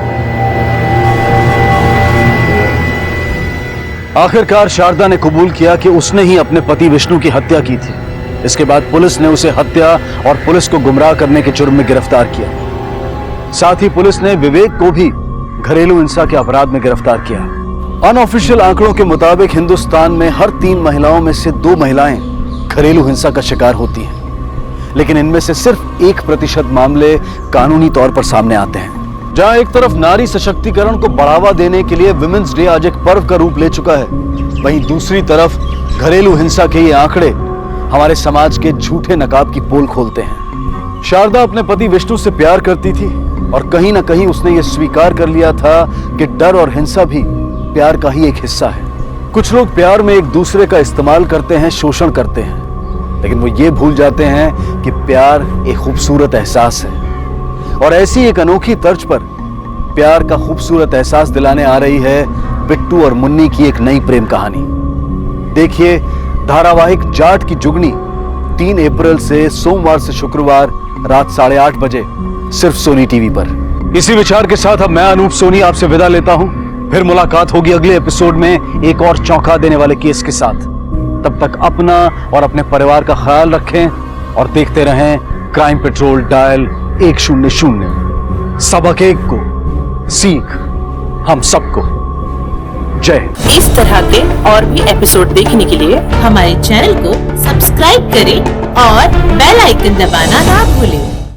आखिरकार शारदा ने कबूल किया कि उसने ही अपने पति विष्णु की हत्या की थी। इसके बाद पुलिस ने उसे हत्या और पुलिस को गुमराह करने के जुर्म में गिरफ्तार किया। साथ ही पुलिस ने विवेक को भी घरेलू हिंसा के अपराध में गिरफ्तार किया। अनऑफिशियल आंकड़ों के मुताबिक हिंदुस्तान में हर 3 महिलाओं में से 2 महिलाएं घरेलू हिंसा का शिकार होती हैं, लेकिन इनमें से सिर्फ 1% मामले कानूनी तौर पर सामने आते हैं। जहां एक तरफ नारी सशक्तिकरण को बढ़ावा देने के लिए विमेंस डे आज एक पर्व का रूप ले चुका है, वहीं दूसरी तरफ घरेलू हिंसा के ये आंकड़े हमारे समाज के झूठे नकाब की पोल खोलते हैं। शारदा अपने पति विष्णु से प्यार करती थी और कहीं ना कहीं उसने ये स्वीकार कर लिया था कि डर और हिंसा भी प्यार का ही एक हिस्सा है। कुछ लोग प्यार में एक दूसरे का इस्तेमाल करते हैं, शोषण करते हैं, लेकिन वो ये भूल जाते हैं कि प्यार एक खूबसूरत एहसास है। और ऐसी एक अनोखी तर्ज पर प्यार का खूबसूरत एहसास दिलाने आ रही है बिट्टू और मुन्नी की एक नई प्रेम कहानी। देखिए धारावाहिक जाट की जुगनी 3 अप्रैल से सोमवार से शुक्रवार रात 8:30 बजे सिर्फ सोनी टीवी पर। इसी विचार के साथ अब मैं अनूप सोनी आपसे विदा लेता हूं। फिर मुलाकात होगी अगले एपिसोड में एक और चौंका देने वाले केस के साथ। तब तक अपना और अपने परिवार का ख्याल रखें और देखते रहें क्राइम पेट्रोल डायल 100। सबक एक को सीख हम सबको। जय। इस तरह के और भी एपिसोड देखने के लिए हमारे चैनल को सब्सक्राइब करें और बेल आइकन दबाना ना भूलें।